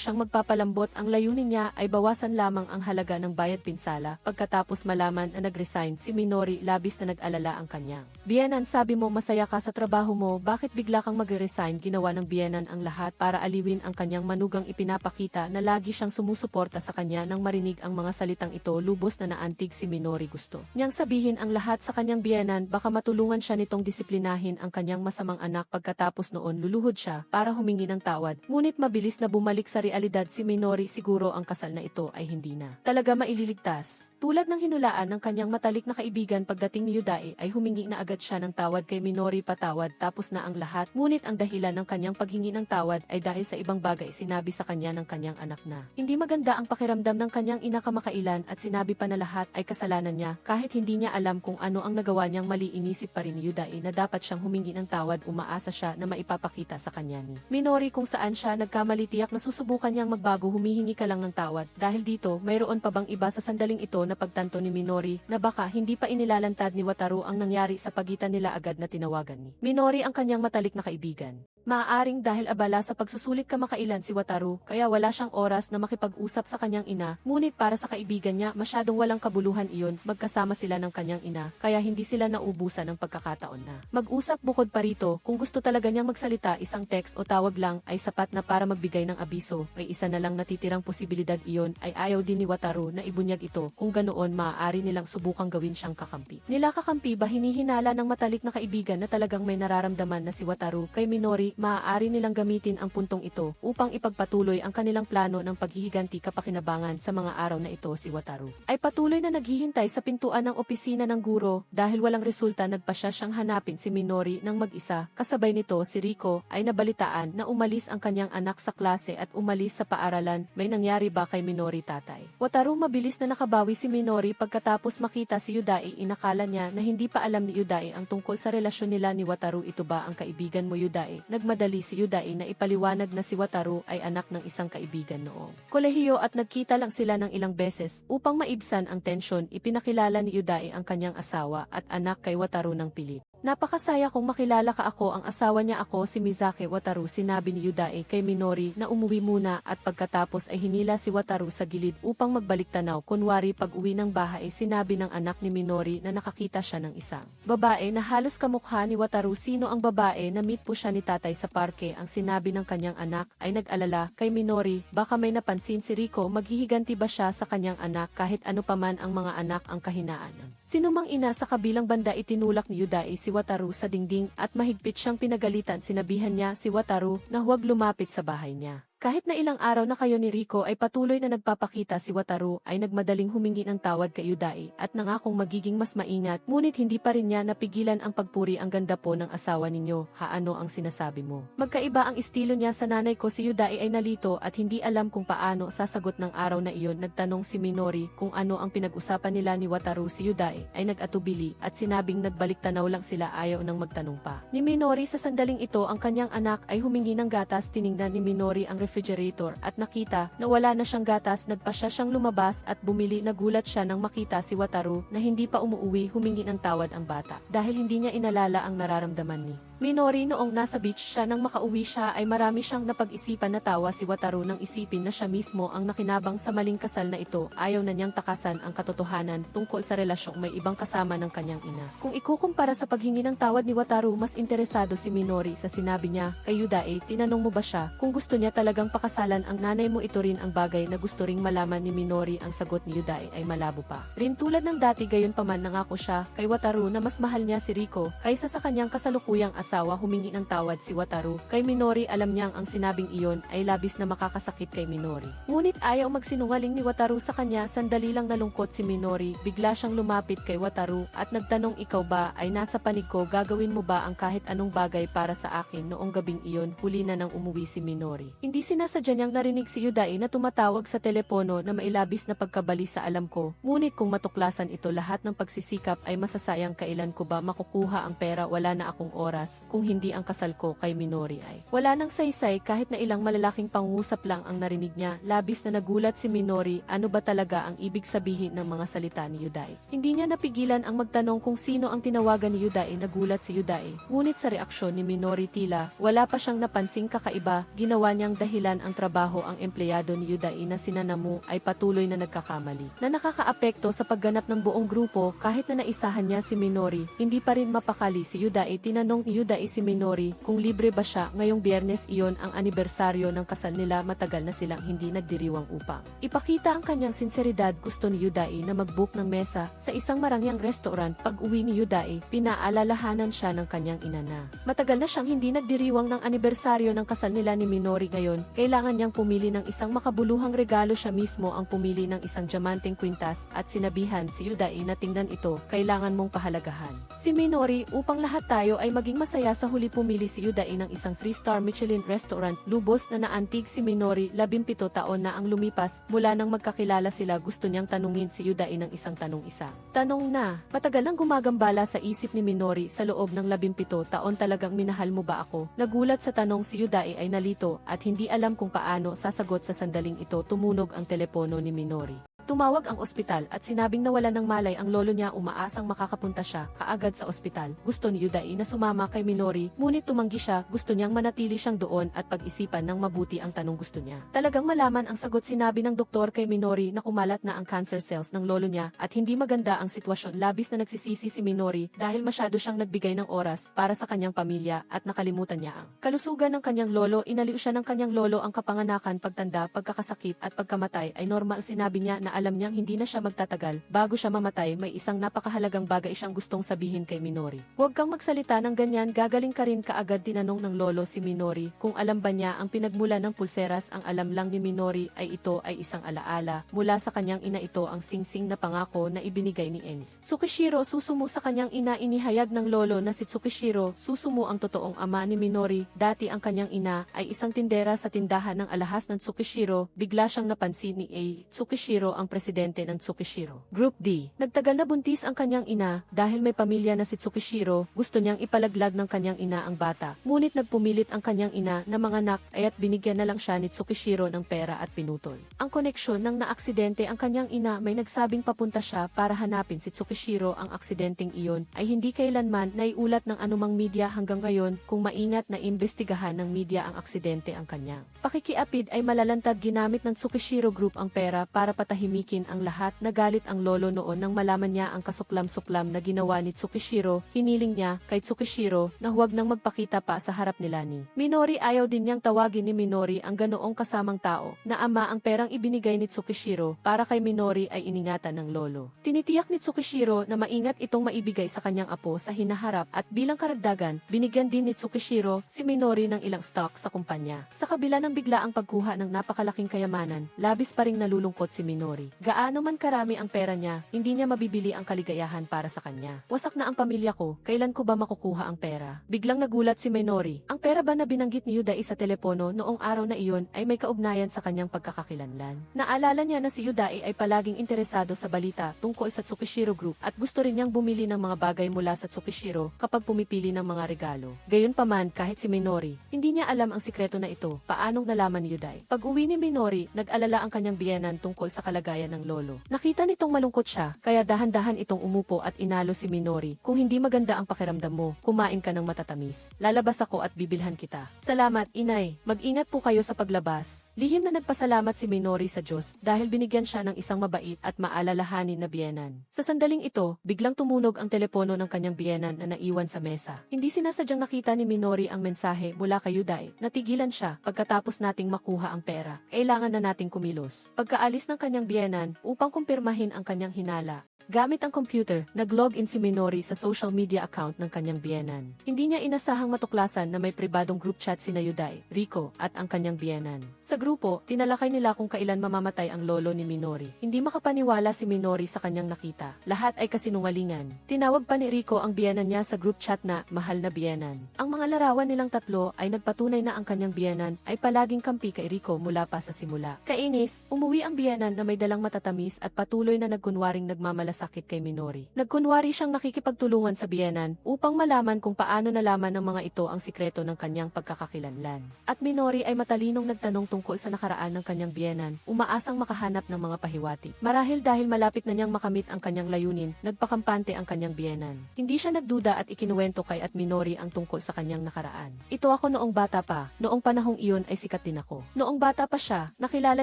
siyang magpapalambot. Ang layunin niya ay bawasan lamang ang halaga ng bayad pinsala. Pagkatapos malaman na nag-resign si Minori, labis na nag-alala ang kanyang biyenan. Sabi mo masaya ka sa trabaho mo, bakit bigla kang magre-resign? Ginawa ng biyenan ang lahat para aliwin ang kanyang manugang. Ipinapakita na lagi siyang sumusuporta sa kanya. Nang marinig ang mga salitang ito, lubos na naantig si Minori. Gusto niyang sabihin ang lahat sa kanyang biyenan, baka matulungan siya nitong disiplinahin ang kanyang masamang anak. Pagkatapos noon, luluhod siya para humingi ng tawad. Ngunit mabilis na bumalik sa realidad si Minori. Siguro ang kasal na ito ay hindi na talaga maililigtas. Tulad ng hinulaan ng kanyang matalik na kaibigan pagdating ni Yudae ay humingi na agad siya ng tawad kay Minori patawad tapos na ang lahat. Ngunit ang dahilan ng kanyang paghingi ng tawad ay dahil sa ibang bagay sinabi sa kanya ng kanyang anak na hindi maganda ang pakiramdam ng kanyang ina kamakailan at sinabi pa na lahat ay kasalanan niya kahit hindi niya alam kung ano ang nagawa niyang mali. Inisip pa rin ni Yudae na dapat siyang humingi ng tawad. Umaasa siya na maipapakita sa kanya ni Minori kung saan siya nagkamali. Tiyak na susubukan niyang magbago. Humihingi ka lang ng tawad. Dahil dito, mayroon pa bang iba sa sandaling ito na pagtanto ni Minori na baka hindi pa inilalantad ni Wataru ang nangyari sa pagitan nila. Agad na tinawagan ni Minori ang kanyang matalik na kaibigan. Maaaring dahil abala sa pagsusulit kamakailan si Wataru, kaya wala siyang oras na makipag-usap sa kanyang ina, ngunit para sa kaibigan niya masyadong walang kabuluhan iyon, magkasama sila ng kanyang ina, kaya hindi sila naubusan ng pagkakataon na mag-usap. Bukod pa rito, kung gusto talaga niyang magsalita, isang text o tawag lang ay sapat na para magbigay ng abiso. May isa na lang natitirang posibilidad, iyon ay ayaw din ni Wataru na ibunyag ito. Kung ganoon, maaari nilang subukang gawin siyang kakampi. Nila kakampi ba hinihinala ng matalik na kaibigan na talagang may nararamdaman na si Wataru kay Minori? Maaari nilang gamitin ang puntong ito upang ipagpatuloy ang kanilang plano ng paghihiganti kapakinabangan. Sa mga araw na ito, si Wataru ay patuloy na naghihintay sa pintuan ng opisina ng guro. Dahil walang resulta, nagpasya siyang hanapin si Minori ng mag-isa. Kasabay nito, si Riko ay nabalitaan na umalis ang kanyang anak sa klase at umalis sa paaralan. May nangyari ba kay Minori, tatay? Wataru mabilis na nakabawi si Minori pagkatapos makita si Yudae. Inakala niya na hindi pa alam ni Yudae ang tungkol sa relasyon nila ni Wataru. Ito ba ang kaibigan mo, Yudae? Nagmadali si Yudae na ipaliwanag na si Wataru ay anak ng isang kaibigan noong kolehiyo at nagkita lang sila ng ilang beses. Upang maibsan ang tensyon, ipinakilala ni Yudae ang kanyang asawa at anak kay Wataru ng pilit. Napakasaya kong makilala ka. Ako ang asawa niya, ako si Mizaki. Wataru, sinabi ni Yudae kay Minori na umuwi muna at pagkatapos ay hinila si Wataru sa gilid upang magbalik tanaw. Kunwari pag uwi ng bahay, sinabi ng anak ni Minori na nakakita siya ng isang babae na halos kamukha ni Wataru. Sino ang babae? Na-meet po siya ni tatay sa parke. Ang sinabi ng kanyang anak ay nag-alala kay Minori. Baka may napansin si Riko. Maghihiganti ba siya sa kanyang anak? Kahit ano paman ang mga anak ang kahinaan. Sinumang ina sa kabilang banda itinulak ni Yudae si Wataru sa dingding at mahigpit siyang pinagalitan. Sinabihan niya si Wataru na huwag lumapit sa bahay niya. Kahit na ilang araw na kayo ni Riko ay patuloy na nagpapakita, si Wataru ay nagmadaling humingi ng tawad kay Yudae at nangakong magiging mas maingat, ngunit hindi pa rin niya napigilan ang pagpuri. Ang ganda po ng asawa ninyo, ano ang sinasabi mo? Magkaiba ang estilo niya sa nanay ko. Si Yudae ay nalito at hindi alam kung paano sasagot ng araw na iyon. Nagtanong si Minori kung ano ang pinag-usapan nila ni Wataru. Si Yudae ay nag-atubili at sinabing nagbalik tanaw lang sila, ayaw nang magtanong pa ni Minori. Sa sandaling ito, ang kanyang anak ay humingi ng gatas. Tiningnan ni Minori ang refrigerator at nakita na wala na siyang gatas. Nagpasya siyang lumabas at bumili. Nagulat siya nang makita si Wataru na hindi pa umuuwi. Humingi ng tawad ang bata dahil hindi niya inalala ang nararamdaman ni Minori noong nasa beach siya. Nang makauwi siya ay marami siyang napag-isipan. Natawa si Wataru nang isipin na siya mismo ang nakinabang sa maling kasal na ito. Ayaw na niyang takasan ang katotohanan tungkol sa relasyong may ibang kasama ng kanyang ina. Kung ikukumpara sa paghingi ng tawad ni Wataru, mas interesado si Minori sa sinabi niya kay Yudae. Tinanong mo ba siya kung gusto niya talagang pakasalan ang nanay mo? Ito rin ang bagay na gusto ring malaman ni Minori. Ang sagot ni Yudae ay malabo pa rin tulad ng dati. Gayunpaman nangako siya kay Wataru na mas mahal niya si Riko kaysa sa kanyang kasalukuyang asawa. Humingi ng tawad si Wataru kay Minori. Alam niyang ang sinabing iyon ay labis na makakasakit kay Minori, ngunit ayaw magsinungaling ni Wataru sa kanya. Sandali lang nalungkot si Minori. Bigla siyang lumapit kay Wataru at nagtanong, ikaw ba ay nasa panig ko? Gagawin mo ba ang kahit anong bagay para sa akin? Noong gabing iyon, huli na nang umuwi si Minori. Hindi sinasadya niyang narinig si Yudae na tumatawag sa telepono na mailabis na pagkabalisa. Alam ko, ngunit kung matuklasan ito, lahat ng pagsisikap ay masasayang. Kailan ko ba makukuha ang pera? Wala na akong oras. Kung hindi ang kasal ko kay Minori ay wala nang saysay. Kahit na ilang malalaking pangusap lang ang narinig niya, labis na nagulat si Minori. Ano ba talaga ang ibig sabihin ng mga salita ni Yudae? Hindi niya napigilan ang magtanong kung sino ang tinawagan ni Yudae. Nagulat si Yudae, ngunit sa reaksyon ni Minori tila wala pa siyang napansing kakaiba. Ginawa niyang dahilan ang trabaho. Ang empleyado ni Yudae na si Nanamu ay patuloy na nagkakamali na nakakaapekto sa pagganap ng buong grupo. Kahit na naisahan niya si Minori, hindi pa rin mapakali si Yudae. Tinanong ni Yudae Yudae si Minori kung libre ba siya ngayong Biyernes. Iyon ang anibersaryo ng kasal nila, matagal na silang hindi nagdiriwang upang ipakita ang kanyang sinseridad. Gusto ni Yudae na mag-book ng mesa sa isang marangyang restaurant. Pag uwi ni Yudae, pinaalalahanan siya ng kanyang ina na matagal na siyang hindi nagdiriwang ng anibersaryo ng kasal nila ni Minori. Ngayon, kailangan niyang pumili ng isang makabuluhang regalo. Siya mismo ang pumili ng isang diamanteng kwintas at sinabihan si Yudae na tingnan ito, kailangan mong pahalagahan si Minori upang lahat tayo ay maging masaya. Sa huli pumili si Yudae ng isang 3-star Michelin restaurant. Lubos na naantig si Minori, 17 taon na ang lumipas mula nang magkakilala sila. Gusto niyang tanungin si Yudae ng isang tanong. Tanong na matagal nang gumagambala sa isip ni Minori sa loob ng 17 taon. Talagang minahal mo ba ako? Nagulat sa tanong si Yudae ay nalito at hindi alam kung paano sasagot. Sa sandaling ito, tumunog ang telepono ni Minori. Tumawag ang ospital at sinabing nawala ng malay ang lolo niya. Umaasang makakapunta siya kaagad sa ospital. Gusto ni Yudae na sumama kay Minori, ngunit tumanggi siya. Gusto niyang manatili siyang doon at pag-isipan ng mabuti ang tanong gusto niya talagang malaman ang sagot. Sinabi ng doktor kay Minori na kumalat na ang cancer cells ng lolo niya at hindi maganda ang sitwasyon. Labis na nagsisisi si Minori dahil masyado siyang nagbigay ng oras para sa kanyang pamilya at nakalimutan niya ang kalusugan ng kanyang lolo. Inaliw siya ng kanyang lolo. Ang kapanganakan, pagtanda, pagkakasakit at pagkamatay ay normal. Sinabi niya na alam niyang hindi na siya magtatagal. Bago siya mamatay, may isang napakahalagang bagay siyang gustong sabihin kay Minori. Huwag kang magsalita ng ganyan, gagaling ka rin kaagad. Tinanong ng lolo si Minori kung alam ba niya ang pinagmula ng pulseras. Ang alam lang ni Minori ay ito ay isang alaala mula sa kanyang ina. Ito ang singsing na pangako na ibinigay ni Tsukishiro Susumu sa kanyang ina. Inihayag ng lolo na si Tsukishiro Susumu ang totoong ama ni Minori. Dati ang kanyang ina ay isang tindera sa tindahan ng alahas ng Tsukishiro. Bigla siyang napansin ni Tsukishiro, ang presidente ng Tsukishiro Group D. Nagtagal na buntis ang kanyang ina. Dahil may pamilya na si Tsukishiro, gusto niyang ipalaglag ng kanyang ina ang bata. Ngunit nagpumilit ang kanyang ina na manganak at binigyan na lang siya ni Tsukishiro ng pera at pinutol ang koneksyon. Ng naaksidente ang kanyang ina, may nagsabing papunta siya para hanapin si Tsukishiro. Ang aksidenteng iyon ay hindi kailanman naiulat ng anumang media hanggang ngayon. Kung maingat na imbestigahan ng media ang aksidente, ang kanyang pakikiapid ay malalantad. Ginamit ng Tsukishiro Group ang pera para patahimikin ang lahat. Nagalit ang lolo noon nang malaman niya ang kasuklam-suklam na ginawa ni Tsukishiro. Hiniling niya kay Tsukishiro na huwag nang magpakita pa sa harap nila ni Minori. Ayaw din niyang tawagin ni Minori ang ganoong kasamang tao na ama. Ang perang ibinigay ni Tsukishiro para kay Minori ay iningatan ng lolo. Tinitiyak ni Tsukishiro na maingat itong maibigay sa kanyang apo sa hinaharap, at bilang karagdagan, binigyan din ni Tsukishiro si Minori ng ilang stock sa kumpanya. Sa kabila ng biglaang pagkuha ng napakalaking kayamanan, labis pa ring nalulungkot si Minori. Gaano man karami ang pera niya, hindi niya mabibili ang kaligayahan para sa kanya. Wasak na ang pamilya ko, kailan ko ba makukuha ang pera? Biglang nagulat si Minori. Ang pera ba na binanggit ni Yudae sa telepono noong araw na iyon ay may kaugnayan sa kanyang pagkakakilanlan. Naalala niya na si Yudae ay palaging interesado sa balita tungkol sa Tsukishiro Group at gusto rin niyang bumili ng mga bagay mula sa Tsukishiro kapag pumipili ng mga regalo. Gayunpaman, kahit si Minori, hindi niya alam ang sikreto na ito. Paanong nalaman ni Yudae? Pag uwi ni Minori, nag-alala ang kanyang biyenan tungkol sa kalagayan ng lolo. Nakita nitong malungkot siya, kaya dahan-dahan itong umupo at inalo si Minori. Kung hindi maganda ang pakiramdam mo, kumain ka ng matatamis. Lalabas ako at bibilhan kita. Salamat, inay. Mag-ingat po kayo sa paglabas. Lihim na nagpasalamat si Minori sa Diyos dahil binigyan siya ng isang mabait at maalalahanin na biyenan. Sa sandaling ito, biglang tumunog ang telepono ng kanyang biyenan na naiwan sa mesa. Hindi sinasadyang nakita ni Minori ang mensahe mula kay Yudae. Natigilan siya. Pagkatapos nating makuha ang pera, kailangan na nating kumilos. Pagkaalis ng kanyang biyenan upang kumpirmahin ang kanyang hinala, gamit ang computer, nag-login si Minori sa social media account ng kanyang biyenan. Hindi niya inasahang matuklasan na may pribadong group chat sina Yudae, Rico, at ang kanyang biyenan. Sa grupo, tinalakay nila kung kailan mamamatay ang lolo ni Minori. Hindi makapaniwala si Minori sa kanyang nakita. Lahat ay kasinungalingan. Tinawag pa ni Rico ang biyenan niya sa group chat na mahal na biyenan. Ang mga larawan nilang tatlo ay nagpatunay na ang kanyang biyenan ay palaging kampi kay Rico mula pa sa simula. Kainis, umuwi ang biyenan na may dalang matatamis at patuloy na nagkunwaring nagmamalasakit kay Minori. Nagkunwari siyang nakikipagtulungan sa biyenan upang malaman kung paano nalaman ng mga ito ang sikreto ng kanyang pagkakakilanlan. At Minori ay matalinong nagtanong tungkol sa nakaraan ng kanyang biyenan, umaasang makahanap ng mga pahiwatig. Marahil dahil malapit na niyang makamit ang kanyang layunin, nagpakampante ang kanyang biyenan. Hindi siya nagduda at ikinuwento kay at Minori ang tungkol sa kanyang nakaraan. Ito ako noong bata pa, noong panahong iyon ay sikat din ako. Noong bata pa siya, nakilala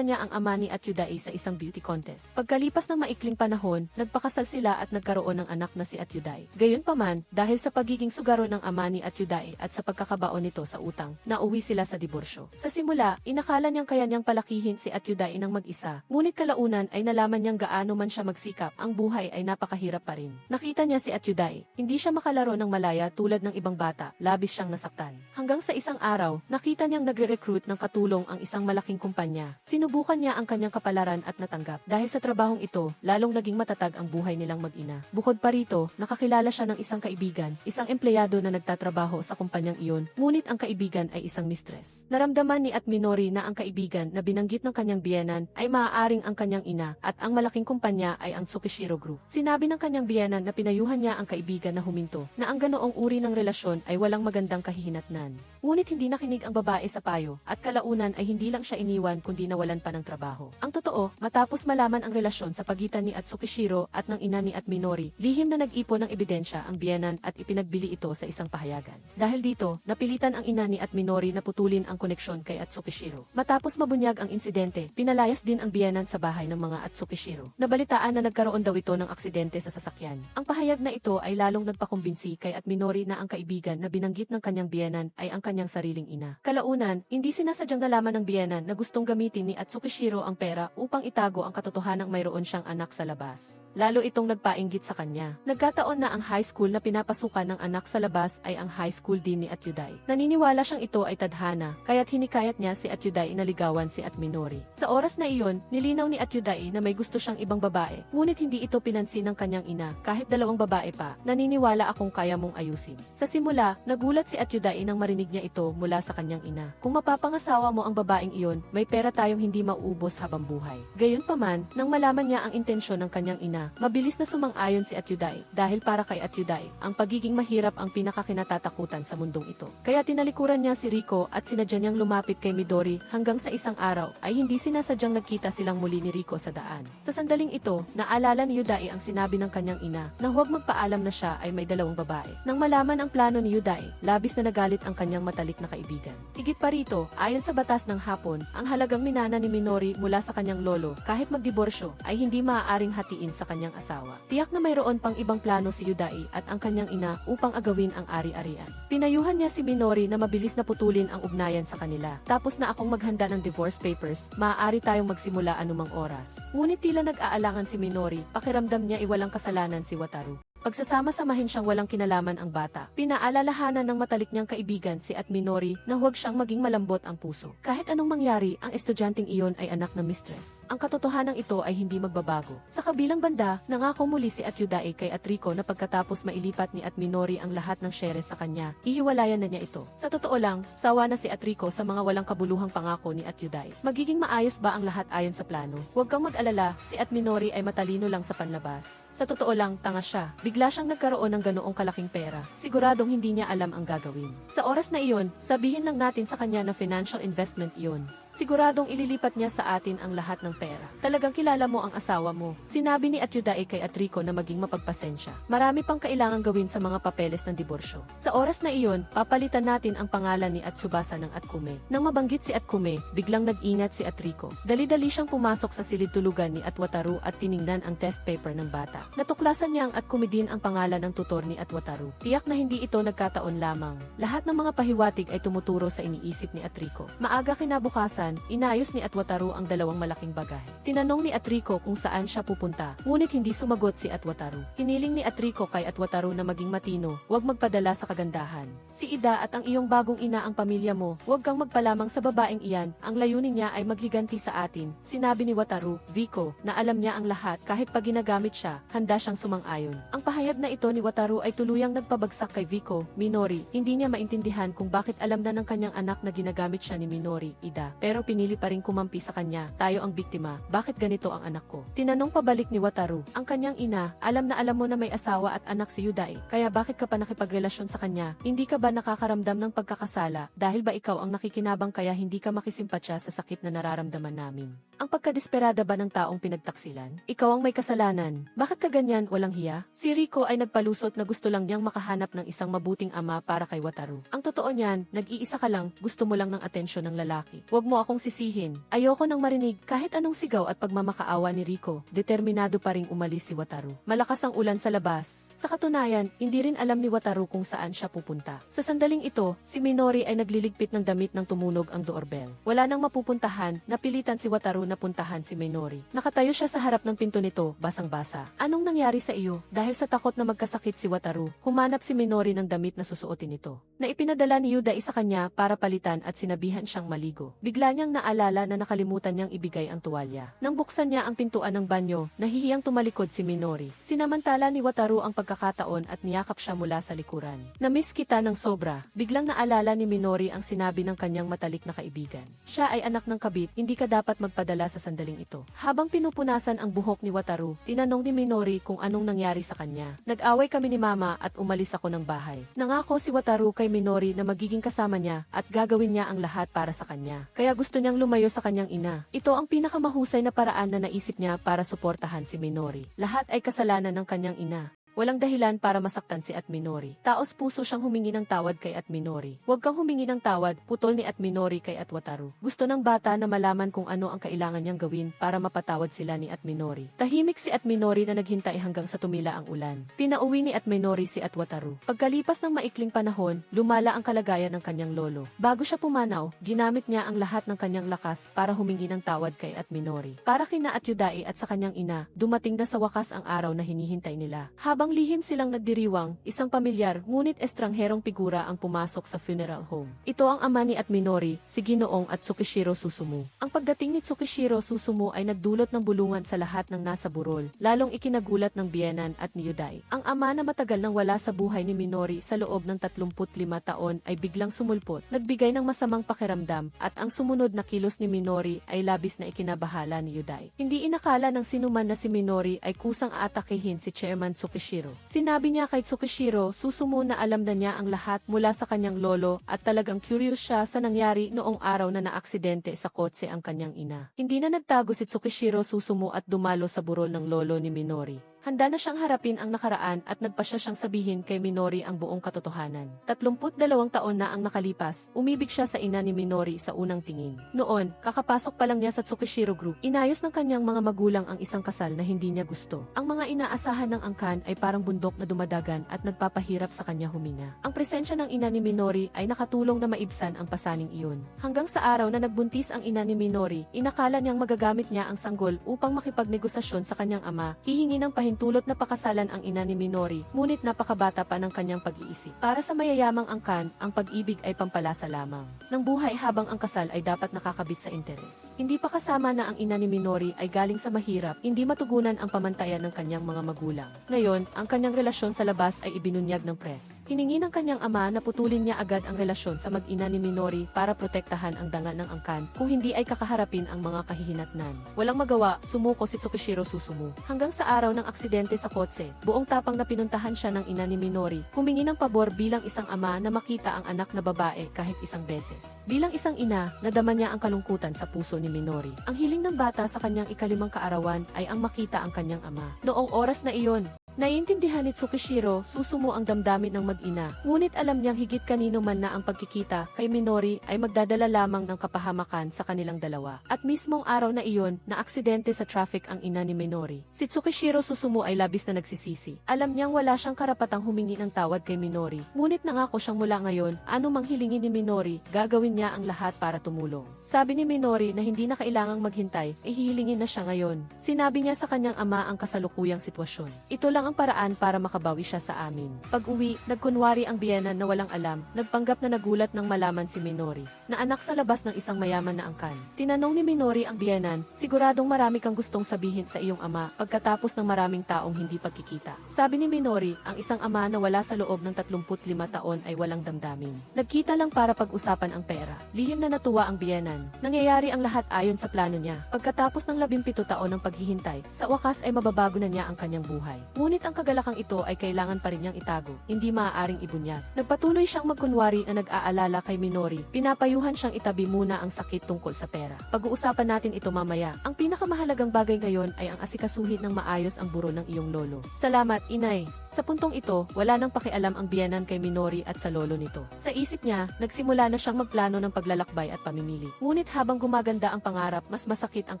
niya ang ama ni at Yudae sa isang beauty contest. Pagkalipas ng maikling panahon, Nagpakasal sila at nagkaroon ng anak na si Atyuday. Gayunpaman, dahil sa pagiging sugaro ng ama ni Atyuday at sa pagkakabaon nito sa utang, nauwi sila sa diborsyo. Sa simula, inakala niyang kaya niyang palakihin si Atyuday ng mag-isa. Ngunit kalaunan ay nalaman niyang gaano man siya magsikap, ang buhay ay napakahirap pa rin. Nakita niya si Atyuday, hindi siya makalaro ng malaya tulad ng ibang bata, labis siyang nasaktan. Hanggang sa isang araw, nakita niyang nagre-recruit ng katulong ang isang malaking kumpanya. Sinubukan niya ang kanyang kapalaran at natanggap. Dahil sa trabahong ito, lalong naging matatag ang buhay nilang mag-ina. Bukod pa rito, nakakilala siya ng isang kaibigan, isang empleyado na nagtatrabaho sa kumpanyang iyon, ngunit ang kaibigan ay isang mistress. Naramdaman ni Atminori na ang kaibigan na binanggit ng kanyang biyenan ay maaaring ang kanyang ina at ang malaking kumpanya ay ang Tsukishiro Group. Sinabi ng kanyang biyenan na pinayuhan niya ang kaibigan na huminto, na ang ganoong uri ng relasyon ay walang magandang kahihinatnan. Ngunit hindi nakinig ang babae sa payo, at kalaunan ay hindi lang siya iniwan kundi nawalan pa ng trabaho. Ang totoo, matapos malaman ang relasyon sa pagitan ni Tsukishiro at ng ina ni Atminori, lihim na nag-ipon ng ebidensya ang biyenan at ipinagbili ito sa isang pahayagan. Dahil dito, napilitan ang ina ni Atminori na putulin ang koneksyon kay Tsukishiro. Matapos mabunyag ang insidente, pinalayas din ang biyenan sa bahay ng mga Tsukishiro. Nabalitaan na nagkaroon daw ito ng aksidente sa sasakyan. Ang pahayag na ito ay lalong nagpakumbinsi kay Atminori na ang kaibigan na binanggit ng kanyang biyenan ay ang kanyang sariling ina. Kalaunan, hindi sinasadyang nalaman ng biyenan na gustong gamitin ni Tsukishiro ang pera upang itago ang katotohanang mayroon siyang anak sa labas. Lalo itong nagpainggit sa kanya. Nagkataon na ang high school na pinapasukan ng anak sa labas ay ang high school din ni Atyuday. Naniniwala siyang ito ay tadhana, kaya't hinikayat niya si Atyuday na ligawan si Atminori. Sa oras na iyon, nilinaw ni Atyuday na may gusto siyang ibang babae, ngunit hindi ito pinansin ng kanyang ina. Kahit dalawang babae pa, naniniwala akong kaya mong ayusin. Sa simula, nagulat si Atyuday nang marinig niya ito mula sa kanyang ina. Kung mapapangasawa mo ang babaeng iyon, may pera tayong hindi mauubos habang buhay. Gayunpaman, nang malaman niya ang intensyon ng kanyang ina, mabilis na sumang-ayon si Atyuday dahil para kay Atyuday, ang pagiging mahirap ang pinakakinatatakutan sa mundong ito. Kaya tinalikuran niya si Rico at sinadya niyang lumapit kay Midori hanggang sa isang araw ay hindi sinasadyang nagkita silang muli ni Rico sa daan. Sa sandaling ito, naalala ni Yudai ang sinabi ng kanyang ina na huwag magpaalam na siya ay may dalawang babae. Nang malaman ang plano ni Yudai, labis na nagalit ang kanyang matalik na kaibigan. Higit pa rito, ayon sa batas ng Hapon, ang halagang minana ni Minori mula sa kanyang lolo kahit magdiborsyo ay hindi maaaring hatiin sa kanyang asawa. Tiyak na mayroon pang ibang plano si Yudai at ang kanyang ina upang agawin ang ari-arian. Pinayuhan niya si Minori na mabilis na putulin ang ugnayan sa kanila. Tapos na akong maghanda ng divorce papers, maaari tayong magsimula anumang oras. Ngunit tila nag-aalangan si Minori, pakiramdam niya iwalang kasalanan si Wataru. Pagsasama-samahin siyang walang kinalaman ang bata. Pinaalalahanan ng matalik niyang kaibigan si Atminori na huwag siyang maging malambot ang puso. Kahit anong mangyari, ang estudyanteng iyon ay anak ng mistress. Ang katotohanan ito ay hindi magbabago. Sa kabilang banda, nangako muli si Atyuday kay Atriko na pagkatapos mailipat ni Atminori ang lahat ng shares sa kanya, hihiwalayan na niya ito. Sa totoo lang, sawa na si Atriko sa mga walang kabuluhang pangako ni Atyuday. Magiging maayos ba ang lahat ayon sa plano? Huwag kang mag-alala, si Atminori ay matalino lang sa panlabas. Sa totoo lang, tanga siya. Bigla siyang nagkaroon ng ganoong kalaking pera. Siguradong hindi niya alam ang gagawin. Sa oras na iyon, sabihin lang natin sa kanya na financial investment iyon. Siguradong ililipat niya sa atin ang lahat ng pera. Talagang kilala mo ang asawa mo. Sinabi ni Atyuday kay Atriko na maging mapagpasensya. Marami pang kailangang gawin sa mga papeles ng diborsyo. Sa oras na iyon, papalitan natin ang pangalan ni Atsubasa ng Atkume. Nang mabanggit si Atkume, biglang nag-ingat si Atriko. Dali-dali siyang pumasok sa silid tulugan ni Atwataru at tiningnan ang test paper ng bata. Natuklasan niya ang Atkume din ang pangalan ng tutor ni Atwataru. Tiyak na hindi ito nagkataon lamang. Lahat ng mga pahiwatig ay tumuturo sa iniisip ni Atriko. Maaga kinabukasan, inayos ni Atwataru ang dalawang malaking bagahe. Tinanong ni Atriko kung saan siya pupunta, ngunit hindi sumagot si Atwataru. Hiniling ni Atriko kay Atwataru na maging matino, huwag magpadala sa kagandahan. Si Ida at ang iyong bagong ina ang pamilya mo, huwag kang magpalamang sa babaeng iyan, ang layunin niya ay maghiganti sa atin. Sinabi ni Wataru, Viko, na alam niya ang lahat kahit pag ginagamit siya, handa siyang sumang-ayon. Ang pahayag na ito ni Wataru ay tuluyang nagpabagsak kay Viko, Minori. Hindi niya maintindihan kung bakit alam na ng kanyang anak na ginagamit siya ni Minori, Ida. Pero pinili pa rin kumampi sa kanya, tayo ang biktima, bakit ganito ang anak ko? Tinanong pabalik ni Wataru, ang kanyang ina, alam na alam mo na may asawa at anak si Yudai, kaya bakit ka pa nakipagrelasyon sa kanya? Hindi ka ba nakakaramdam ng pagkakasala, dahil ba ikaw ang nakikinabang kaya hindi ka makisimpatya sa sakit na nararamdaman namin? Ang pagkadesperada ba ng taong pinagtaksilan? Ikaw ang may kasalanan. Bakit ka ganyan, walang hiya? Si Rico ay nagpalusot na gusto lang niyang makahanap ng isang mabuting ama para kay Wataru. Ang totoo niyan, nag-iisa ka lang, gusto mo lang ng atensyon ng lalaki. Huwag mo akong sisihin. Ayoko nang marinig kahit anong sigaw at pagmamakaawa ni Rico. Determinado pa ring umalis si Wataru. Malakas ang ulan sa labas. Sa katunayan, hindi rin alam ni Wataru kung saan siya pupunta. Sa sandaling ito, si Minori ay nagliligpit ng damit nang tumunog ang doorbell. Wala nang mapupuntahan, napilitan si Wataru na puntahan si Minori. Nakatayo siya sa harap ng pinto nito, basang-basa. Anong nangyari sa iyo? Dahil sa takot na magkasakit si Wataru, humanap si Minori ng damit na susuotin nito. Na ipinadala ni Yuda isa kanya para palitan at sinabihan siyang maligo. Bigla niyang naalala na nakalimutan niyang ibigay ang tuwalya. Nang buksan niya ang pintuan ng banyo, nahihiyang tumalikod si Minori. Sinamantala ni Wataru ang pagkakataon at niyakap siya mula sa likuran. Namiss kita ng sobra. Biglang naalala ni Minori ang sinabi ng kanyang matalik na kaibigan. Siya ay anak ng kabit, hindi ka dapat magpadala sa sandaling ito. Habang pinupunasan ang buhok ni Wataru, tinanong ni Minori kung anong nangyari sa kanya. Nag-away kami ni Mama at umalis ako ng bahay. Nangako si Wataru kay Minori na magiging kasama niya at gagawin niya ang lahat para sa kanya. Kaya gusto niyang lumayo sa kanyang ina. Ito ang pinakamahusay na paraan na naisip niya para suportahan si Minori. Lahat ay kasalanan ng kanyang ina. Walang dahilan para masaktan si Atminori. Taos puso siyang humingi ng tawad kay Atminori. Huwag kang humingi ng tawad, putol ni Atminori kay Wataru. Gusto ng bata na malaman kung ano ang kailangan niyang gawin para mapatawad sila ni Atminori. Tahimik si Atminori na naghintay hanggang sa tumila ang ulan. Pinauwi ni Atminori si Wataru. Pagkalipas ng maikling panahon, lumala ang kalagayan ng kanyang lolo. Bago siya pumanaw, ginamit niya ang lahat ng kanyang lakas para humingi ng tawad kay Atminori. Para kina Yudai at sa kanyang ina, dumating na sa wakas ang araw na hinihintay nila. Habang lihim silang nagdiriwang, isang pamilyar ngunit estrangherong figura ang pumasok sa funeral home. Ito ang ama ni Atminori, si Ginoong at Tsukishiro Susumu. Ang pagdating ni Tsukishiro Susumu ay nagdulot ng bulungan sa lahat ng nasa burol, lalong ikinagulat ng biyenan at ni Yudai. Ang ama na matagal nang wala sa buhay ni Minori sa loob ng 35 taon ay biglang sumulpot, nagbigay ng masamang pakiramdam, at ang sumunod na kilos ni Minori ay labis na ikinabahala ni Yudai. Hindi inakala ng sinuman na si Minori ay kusang aatakihin si Chairman Tsukishiro. Sinabi niya kay Tsukishiro Susumu na alam na niya ang lahat mula sa kanyang lolo at talagang curious siya sa nangyari noong araw na naaksidente sa kotse ang kanyang ina. Hindi na nagtago si Tsukishiro Susumu at dumalo sa burol ng lolo ni Minori. Handa na siyang harapin ang nakaraan at nagpasya siyang sabihin kay Minori ang buong katotohanan. 32 taon na ang nakalipas, umibig siya sa ina ni Minori sa unang tingin. Noon, kakapasok pa lang niya sa Tsukishiro Group, inayos ng kanyang mga magulang ang isang kasal na hindi niya gusto. Ang mga inaasahan ng angkan ay parang bundok na dumadagan at nagpapahirap sa kanya huminga. Ang presensya ng ina ni Minori ay nakatulong na maibsan ang pasaning iyon. Hanggang sa araw na nagbuntis ang ina ni Minori, inakala niyang magagamit niya ang sanggol upang makipagnegosasyon sa kanyang ama, hihingi ng tulot na pakasalan ang ina ni Minori, ngunit napakabata pa ng kanyang pag-iisip. Para sa mayayamang angkan, ang pag-ibig ay pampalasa lamang. Nang buhay habang ang kasal ay dapat nakakabit sa interes. Hindi pa kasama na ang ina ni Minori ay galing sa mahirap, hindi matugunan ang pamantayan ng kanyang mga magulang. Ngayon, ang kanyang relasyon sa labas ay ibinunyag ng press. Hiningi ng kanyang ama na putulin niya agad ang relasyon sa mag-ina ni Minori para protektahan ang dangal ng angkan, kung hindi ay kakaharapin ang mga kahihinatnan. Walang magawa, sumuko si Tsukishiro Susumu. Hanggang sa araw ng aksidente sa kotse, buong tapang na pinuntahan siya ng ina ni Minori, humingi ng pabor bilang isang ama na makita ang anak na babae kahit isang beses. Bilang isang ina, nadama niya ang kalungkutan sa puso ni Minori. Ang hiling ng bata sa kanyang ikalimang kaarawan ay ang makita ang kanyang ama. Noong oras na iyon, naiintindihan ni Tsukishiro Susumu ang damdamin ng mag-ina, ngunit alam niyang higit kanino man na ang pagkikita kay Minori ay magdadala lamang ng kapahamakan sa kanilang dalawa. At mismong araw na iyon, na aksidente sa traffic ang ina ni Minori. Si Tsukishiro Susumu ay labis na nagsisisi. Alam niyang wala siyang karapatang humingi ng tawad kay Minori, ngunit nangako siyang mula ngayon, anumang hilingin ni Minori, gagawin niya ang lahat para tumulong. Sabi ni Minori na hindi na kailangang maghintay, hihilingin na siya ngayon. Sinabi niya sa kanyang ama ang kasalukuyang sitwasyon. Ito lang ang paraan para makabawi siya sa amin. Pag-uwi, nagkunwari ang biyenan na walang alam, nagpanggap na nagulat nang malaman si Minori, na anak sa labas ng isang mayaman na angkan. Tinanong ni Minori ang biyenan, siguradong marami kang gustong sabihin sa iyong ama, pagkatapos ng maraming taong hindi pagkikita. Sabi ni Minori, ang isang ama na wala sa loob ng 35 taon ay walang damdamin. Nagkita lang para pag-usapan ang pera. Lihim na natuwa ang biyenan. Nangyayari ang lahat ayon sa plano niya. Pagkatapos ng 17 taon ng paghihintay, sa wakas ay mababago na niya ang kanyang buhay. Ngunit Ngunit ang kagalakang ito ay kailangan pa rin niyang itago, hindi maaaring ibunyag. Nagpatuloy siyang magkunwari na nag-aalala kay Minori, pinapayuhan siyang itabi muna ang sakit tungkol sa pera. Pag-uusapan natin ito mamaya. Ang pinakamahalagang bagay ngayon ay ang asikasuhin ng maayos ang buro ng iyong lolo. Salamat, inay. Sa puntong ito, wala nang pakialam ang biyenan kay Minori at sa lolo nito. Sa isip niya, nagsimula na siyang magplano ng paglalakbay at pamimili. Ngunit habang gumaganda ang pangarap, mas masakit ang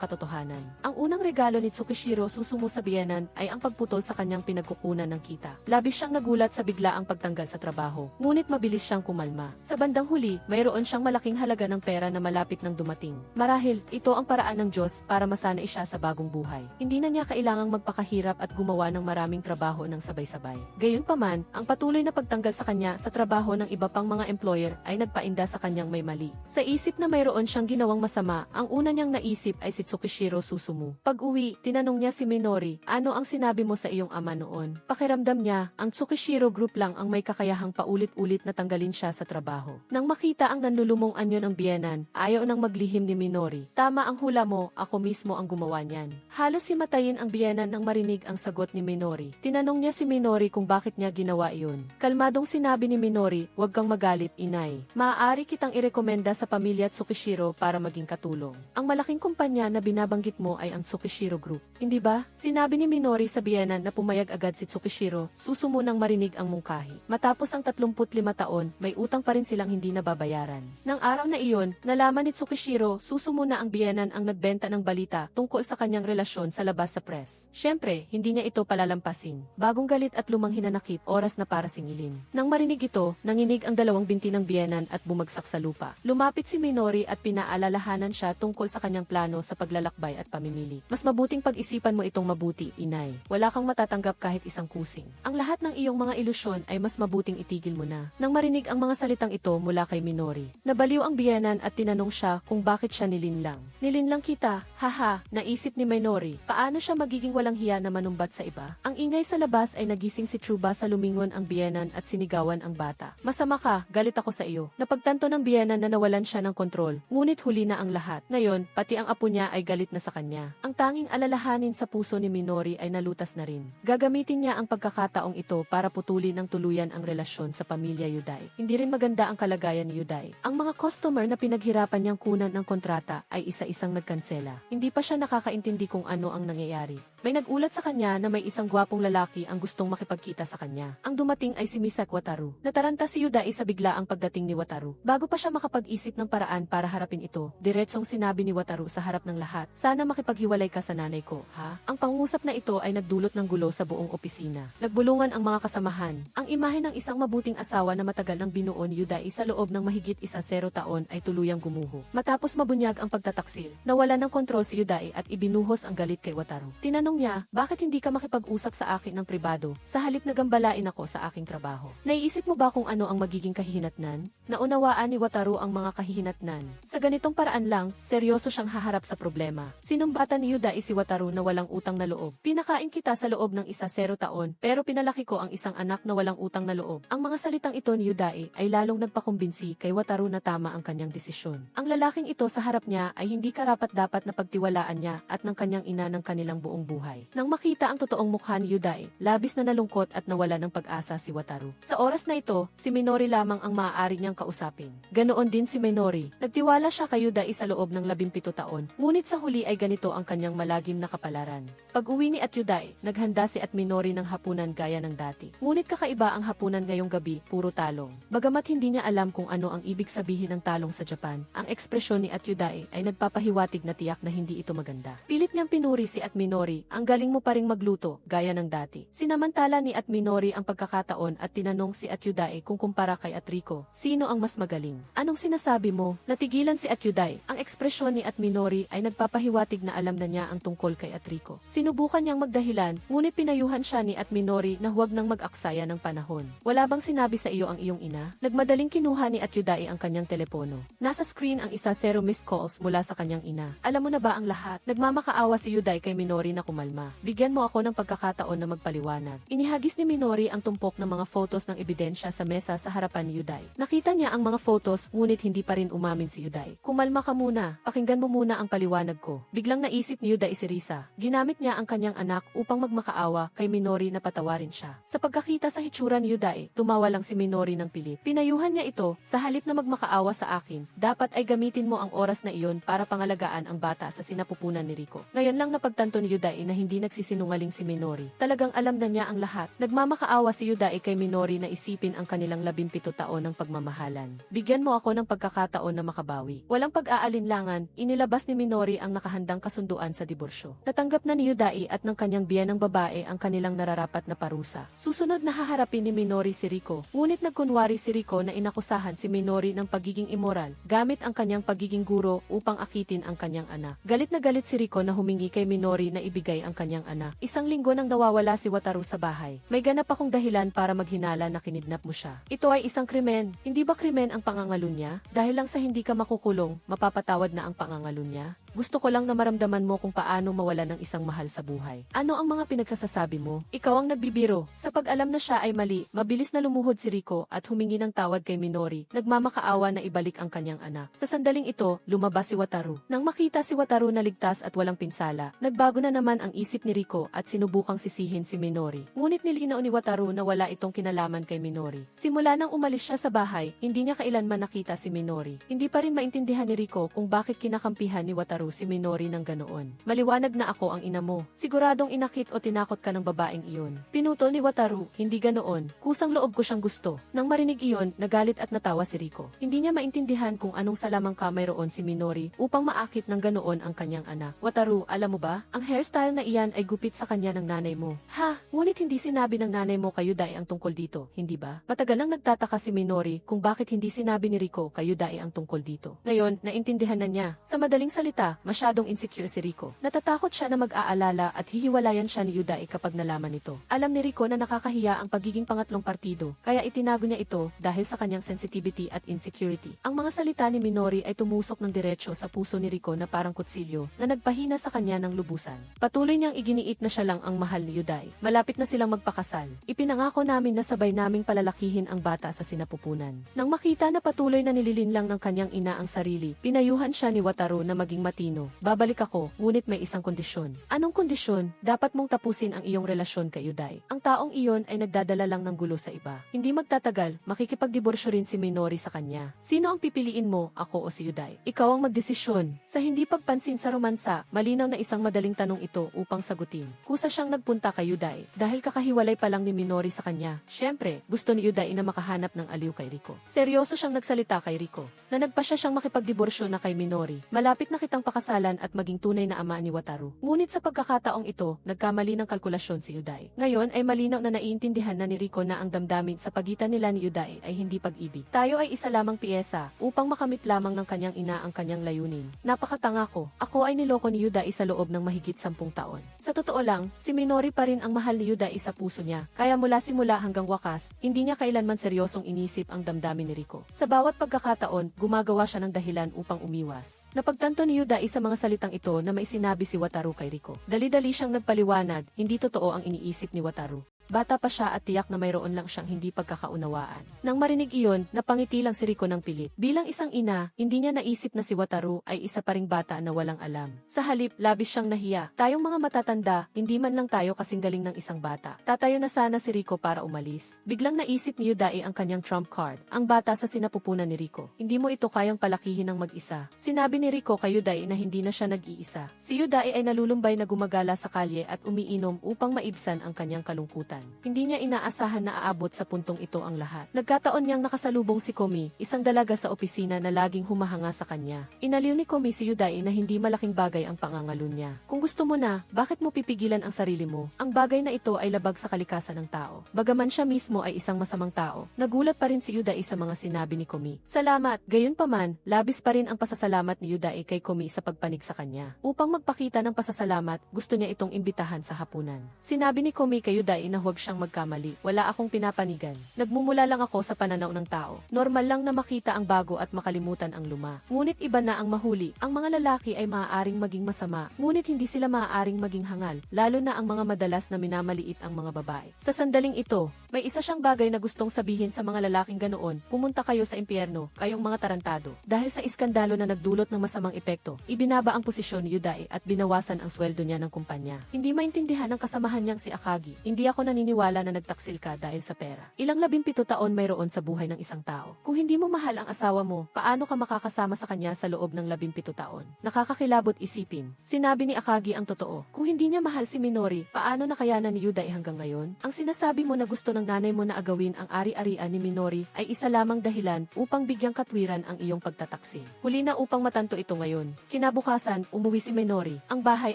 katotohanan. Ang unang regalo ni Tsukishiro Susumu sa biyenan ay ang pagputol sa kanyang pinagkukunan ng kita. Labis siyang nagulat sa biglaang pagtanggal sa trabaho, ngunit mabilis siyang kumalma. Sa bandang huli, mayroon siyang malaking halaga ng pera na malapit nang dumating. Marahil, ito ang paraan ng Diyos para masanay siya sa bagong buhay. Hindi na niya kailangang magpakahirap at gumawa ng maraming trabaho ng sabay-sabay. Gayunpaman, ang patuloy na pagtanggal sa kanya sa trabaho ng iba pang mga employer ay nagpainda sa kanyang may mali. Sa isip na mayroon siyang ginawang masama, ang una niyang naisip ay si Tsukishiro Susumu. Pag-uwi, tinanong niya si Minori, ano ang sinabi mo sa iyong ama noon? Pakiramdam niya, ang Tsukishiro Group lang ang may kakayahang paulit-ulit na tanggalin siya sa trabaho. Nang makita ang nanlulumong anyo ng biyenan, ayaw nang maglihim ni Minori. Tama ang hula mo, ako mismo ang gumawa niyan. Halos himatayin ang biyenan nang marinig ang sagot ni Minori. Tinanong niya si Minori kung bakit niya ginawa iyon. Kalmadong sinabi ni Minori, huwag kang magalit, inay. Maaari kitang irekomenda sa pamilya Tsukishiro para maging katulong. Ang malaking kumpanya na binabanggit mo ay ang Tsukishiro Group. Hindi ba? Sinabi ni Minori sa biyenan na pumayag agad si Tsukishiro, Susumu nang marinig ang mungkahi. Matapos ang 35 taon, may utang pa rin silang hindi nababayaran. Nang araw na iyon, nalaman ni Tsukishiro, Susumu na ang biyenan ang nagbenta ng balita tungkol sa kanyang relasyon sa labas sa press. Siyempre, hindi niya ito palalampasin. Bagong galit at lumang hinanakit, oras na para singilin. Nang marinig ito, nanginig ang dalawang binti ng biyenan at bumagsak sa lupa. Lumapit si Minori at pinaalalahanan siya tungkol sa kanyang plano sa paglalakbay at pamimili. Mas mabuting pag-isipan mo itong mabuti, inay. Wala kang matatanggap kahit isang kusing. Ang lahat ng iyong mga ilusyon ay mas mabuting itigil mo na. Nang marinig ang mga salitang ito mula kay Minori, nabaliw ang biyenan at tinanong siya kung bakit siya nilinlang. Nilinlang kita, haha, naisip ni Minori. Paano siya magiging walang hiya na manumbat sa iba? Ang ingay sa labas ay nagising si Truba sa lumingon ang biyenan at sinigawan ang bata. Masama ka, galit ako sa iyo. Napagtanto ng biyenan na nawalan siya ng kontrol, ngunit huli na ang lahat. Ngayon, pati ang apo niya ay galit na sa kanya. Ang tanging alalahanin sa puso ni Minori ay nalutas na rin. Gagamitin niya ang pagkakataong ito para putulin ng tuluyan ang relasyon sa pamilya Yuday. Hindi rin maganda ang kalagayan ni Yuday. Ang mga customer na pinaghirapan niyang kunan ng kontrata ay isa-isang nagkansela. Hindi pa siya nakakaintindi kung ano ang nangyayari. May nagulat sa kanya na may isang gwapong lalaki ang gustong makipagkita sa kanya. Ang dumating ay si Misak Wataru. Nataranta si Yuday sa biglaang pagdating ni Wataru. Bago pa siya makapag-isip ng paraan para harapin ito, diretsong sinabi ni Wataru sa harap ng lahat, sana makipaghiwalay ka sa nanay ko, ha? Ang pangungusap na ito ay nagdulot ng gulo sa buong opisina. Nagbulungan ang mga kasamahan. Ang imahe ng isang mabuting asawa na matagal nang binuo ni Yuday sa loob ng mahigit 10 taon ay tuluyang gumuho. Matapos mabunyag ang pagtataksil, nawala ng kontrol si Yuday at ibinuhos ang galit kay Wataru. Tinanong niya, bakit hindi ka makipag-usap sa akin ng pribado, sa halip na gambalain ako sa aking trabaho? Naiisip mo ba kung ano ang magiging kahihinatnan? Naunawaan ni Wataru ang mga kahihinatnan. Sa ganitong paraan lang, seryoso siyang haharap sa problema. Sinumbatan ni Yuday si Wataru na walang utang na loob. Pinakain kita sa loob ng 10 taon, pero pinalaki ko ang isang anak na walang utang na loob. Ang mga salitang ito ni Yuday ay lalong nagpakumbinsi kay Wataru na tama ang kanyang desisyon. Ang lalaking ito sa harap niya ay hindi karapat-dapat na pagtiwalaan niya at ng kanyang ina ng kanilang buong buhay. Nang makita ang totoong mukha ni Yuday, labis na nalungkot at nawala ng pag-asa si Wataru. Sa oras na ito, si Minori lamang ang maaari niyang kausapin. Ganoon din si Minori. Nagtiwala siya kay Yuday sa loob ng 17 taon, ngunit sa huli ay ganito ang kanyang malagim na kapalaran. Pag-uwi ni Yuday, naghanda si Minori ng hapunan gaya ng dati. Ngunit kakaiba ang hapunan ngayong gabi, puro talong. Bagamat hindi niya alam kung ano ang ibig sabihin ng talong sa Japan, ang ekspresyon ni Yuday ay nagpapahiwatig na tiyak na hindi ito maganda. Pilit niyang pinuri si Minori, ang galing mo pa ring magluto, gaya ng dati. Sinamantala ni Minori ang pagkakataon at tinanong si Yuday kung kumpara kay Rico, sino ang mas magaling? Anong sinasabi mo? Natigilan si Yuday. Ang ekspresyon ni Minori ay nagpapahiwatig na alam na niya ang tungkol kay Rico. Sinubukan niyang magdahilan, ngunit pinayuhan siya ni Minori na huwag nang mag-aksaya ng panahon. Wala bang sinabi sa iyo ang iyong ina? Nagmadaling kinuha ni Yuday ang kanyang telepono. Nasa screen ang 10 missed calls mula sa kanyang ina. Alam mo na ba ang lahat? Nagmamakaawa si Yuday kay Minori na kumalma. Bigyan mo ako ng pagkakataon na magpaliwanag. Inihagis ni Minori ang tumpok ng mga photos ng ebidensya sa mesa sa harapan ni Yuday. Nakita niya ang mga photos, ngunit hindi pa rin umamin si Yuday. Kumalma ka muna, pakinggan mo muna ang paliwanag ko. Biglang naisip ni Yuday si Risa. Ginamit niya ang kanyang anak upang magmakaawa kay Minori na patawarin siya. Sa pagkakita sa hitsura ni Yuday, tumawa lang si Minori ng pilit. Pinayuhan niya ito, sa halip na magmakaawa sa akin, dapat ay gamitin mo ang oras na iyon para pangalagaan ang bata sa sinapupunan ni Rico. Ngayon lang napagtanto ni Yuday na hindi nagsisinungaling si Minori. Talagang alam na niya ang lahat. Nagmamakaawa si Yuday kay Minori na isipin ang kanilang 17 taon ng pagmamahalan. Bigyan mo ako ng pagkakataon na makabawi. Walang pag-aalinlangan, inilabas ni Minori ang nakahandang kasunduan sa diborsyo. Natanggap na ni Yuday at ng kanyang biyanang babae ang kanilang nararapat na parusa. Susunod na haharapin ni Minori si Rico. Ngunit nagkunwari si Rico na inakusahan si Minori ng pagiging immoral, gamit ang kanyang pagiging guro upang akitin ang kanyang anak. Galit na galit si Rico na humingi kay Minori na ibigay ang kanyang anak. Isang linggo nang nawawala si Wataru sa bahay. May ganap akong dahilan para maghinala na kinidnap mo siya. Ito ay isang krimen. Hindi ba krimen ang pangangalo niya? Dahil lang sa hindi ka makukulong, mapapatawad na ang pangangalo niya? Gusto ko lang na maramdaman mo kung paano mawala ng isang mahal sa buhay. Ano ang mga pinagsasasabi mo? Ikaw ang nagbibiro. Sa pag-alam na siya ay mali, mabilis na lumuhod si Rico at humingi ng tawad kay Minori. Nagmamakaawa na ibalik ang kanyang anak. Sa sandaling ito, lumabas si Wataru. Nang makita si Wataru na ligtas at walang pinsala, nagbago na naman ang isip ni Rico at sinubukang sisihin si Minori. Ngunit nilinaw ni Wataru na wala itong kinalaman kay Minori. Simula nang umalis siya sa bahay, hindi niya kailanman nakita si Minori. Hindi pa rin maintindihan ni Rico kung bakit kinakampihan ni Wataru si Minori ng ganoon. Maliwanag na ako ang ina mo. Siguradong inakit o tinakot ka ng babaeng iyon. Pinutol ni Wataru, hindi ganoon. Kusang loob ko siyang gusto. Nang marinig iyon, nagalit at natawa si Rico. Hindi niya maintindihan kung anong salamang ka mayroon si Minori upang maakit ng ganoon ang kanyang anak. Wataru, alam mo ba? Ang hairstyle na iyan ay gupit sa kanya ng nanay mo. Ha? Ngunit hindi sinabi ng nanay mo kay Yuday ang tungkol dito, hindi ba? Matagal nang nagtataka si Minori kung bakit hindi sinabi ni Rico kay Yuday ang tungkol dito. Ngayon, naintindihan na niya. Sa madaling salita, masyadong insecure si Rico. Natatakot siya na mag-aalala at hihiwalayan siya ni Yuday kapag nalaman ito. Alam ni Rico na nakakahiya ang pagiging pangatlong partido, kaya itinago niya ito dahil sa kanyang sensitivity at insecurity. Ang mga salita ni Minori ay tumusok ng diretso sa puso ni Rico na parang kutsilyo na nagpahina sa kanya ng lubusan. Patuloy niyang iginiit na siya lang ang mahal ni Yuday. Malapit na silang magpakasal. Ipinangako namin na sabay naming palalakihin ang bata sa sinapupunan. Nang makita na patuloy na nililinlang ng kanyang ina ang sarili, pinayuhan siya ni Wataru na maging matino. Babalik ako, ngunit may isang kondisyon. Anong kondisyon? Dapat mong tapusin ang iyong relasyon kay Yuday. Ang taong iyon ay nagdadala lang ng gulo sa iba. Hindi magtatagal, makikipagdiborsyo rin si Minori sa kanya. Sino ang pipiliin mo, ako o si Yuday? Ikaw ang magdesisyon. Sa hindi pagpansin sa romansa, malinaw na isang madaling tanong ito upang sagutin. Kusa siyang nagpunta kay Yuday dahil kakahiwalay pa lang ni Minori sa kanya. Siyempre, gusto ni Yuday na makahanap ng aliw kay Rico. Seryoso siyang nagsalita kay Rico na nagpasya siyang makipagdiborsyo na kay Minori. Malapit na kitang pakasalan at maging tunay na ama ni Wataru. Ngunit sa pagkakataong ito, nagkamali ng kalkulasyon si Yuday. Ngayon ay malinaw na naiintindihan na ni Rico na ang damdamin sa pagitan nila ni Yuday ay hindi pag-ibig. Tayo ay isa lamang piyesa upang makamit lamang ng kanyang ina ang kanyang layunin. Napakatanga ko. Ako ay niloko ni Yuday sa loob ng mahigit 10 taon. Sa totoo lang, si Minori pa rin ang mahal ni Yuday sa puso niya. Kaya mula simula hanggang wakas, hindi niya kailanman seryosong inisip ang damdamin ni Rico. Sa bawat pagkakataon, gumagawa siya ng dahilan upang umiwas. Napagtanto ni Yuday sa mga salitang ito na may sinabi si Wataru kay Rico. Dali-dali siyang nagpaliwanag, hindi totoo ang iniisip ni Wataru. Bata pa siya at tiyak na mayroon lang siyang hindi pagkakaunawaan. Nang marinig iyon, napangiti lang si Rico ng pilit. Bilang isang ina, hindi niya naisip na si Wataru ay isa pa ring bata na walang alam. Sa halip, labis siyang nahiya. Tayong mga matatanda, hindi man lang tayo kasing galing ng isang bata. Tatayo na sana si Rico para umalis. Biglang naisip ni Yuday ang kanyang trump card, ang bata sa sinapupunan ni Rico. Hindi mo ito kayang palakihin ng mag-isa. Sinabi ni Rico kay Yuday na hindi na siya nag-iisa. Si Yuday ay nalulumbay na gumagala sa kalye at umiinom upang maibsan ang kanyang kalungkutan. Hindi niya inaasahan na aabot sa puntong ito ang lahat. Nagkataon niyang nakasalubong si Komi, isang dalaga sa opisina na laging humahanga sa kanya. Inaliw ni Komi si Yuday na hindi malaking bagay ang pangangalun niya. Kung gusto mo na, bakit mo pipigilan ang sarili mo? Ang bagay na ito ay labag sa kalikasan ng tao. Bagaman siya mismo ay isang masamang tao, nagulat pa rin si Yuday sa mga sinabi ni Komi. Salamat, gayunpaman, labis pa rin ang pasasalamat ni Yuday kay Komi sa pagpanig sa kanya. Upang magpakita ng pasasalamat, gusto niya itong imbitahan sa hapunan. Sinabi ni Komi kay Yuday na huwag siyang magkamali. Wala akong pinapanigan. Nagmumula lang ako sa pananaw ng tao. Normal lang na makita ang bago at makalimutan ang luma. Ngunit iba na ang mahuli. Ang mga lalaki ay maaaring maging masama, ngunit hindi sila maaaring maging hangal, lalo na ang mga madalas na minamaliit ang mga babae. Sa sandaling ito, may isa siyang bagay na gustong sabihin sa mga lalaking ganoon, pumunta kayo sa impyerno, kayong mga tarantado. Dahil sa iskandalo na nagdulot ng masamang epekto, ibinaba ang posisyon ni Yudae at binawasan ang sweldo niya ng kumpanya. Hindi maintindihan ng kasamahan niyang si Akagi. Hindi ako naniniwala na nagtaksil ka dahil sa pera. Ilang 17 taon mayroon sa buhay ng isang tao. Kung hindi mo mahal ang asawa mo, paano ka makakasama sa kanya sa loob ng 17 taon? Nakakakilabot isipin. Sinabi ni Akagi ang totoo. Kung hindi niya mahal si Minori, paano nakayanan ni Yudae hanggang ngayon? Ang sinasabi mo na gusto ng nanay mo na agawin ang ari-arian ni Minori ay isa lamang dahilan upang bigyang katwiran ang iyong pagtataksil. Huli na upang matanto ito ngayon. Kinabukasan, umuwi si Minori. Ang bahay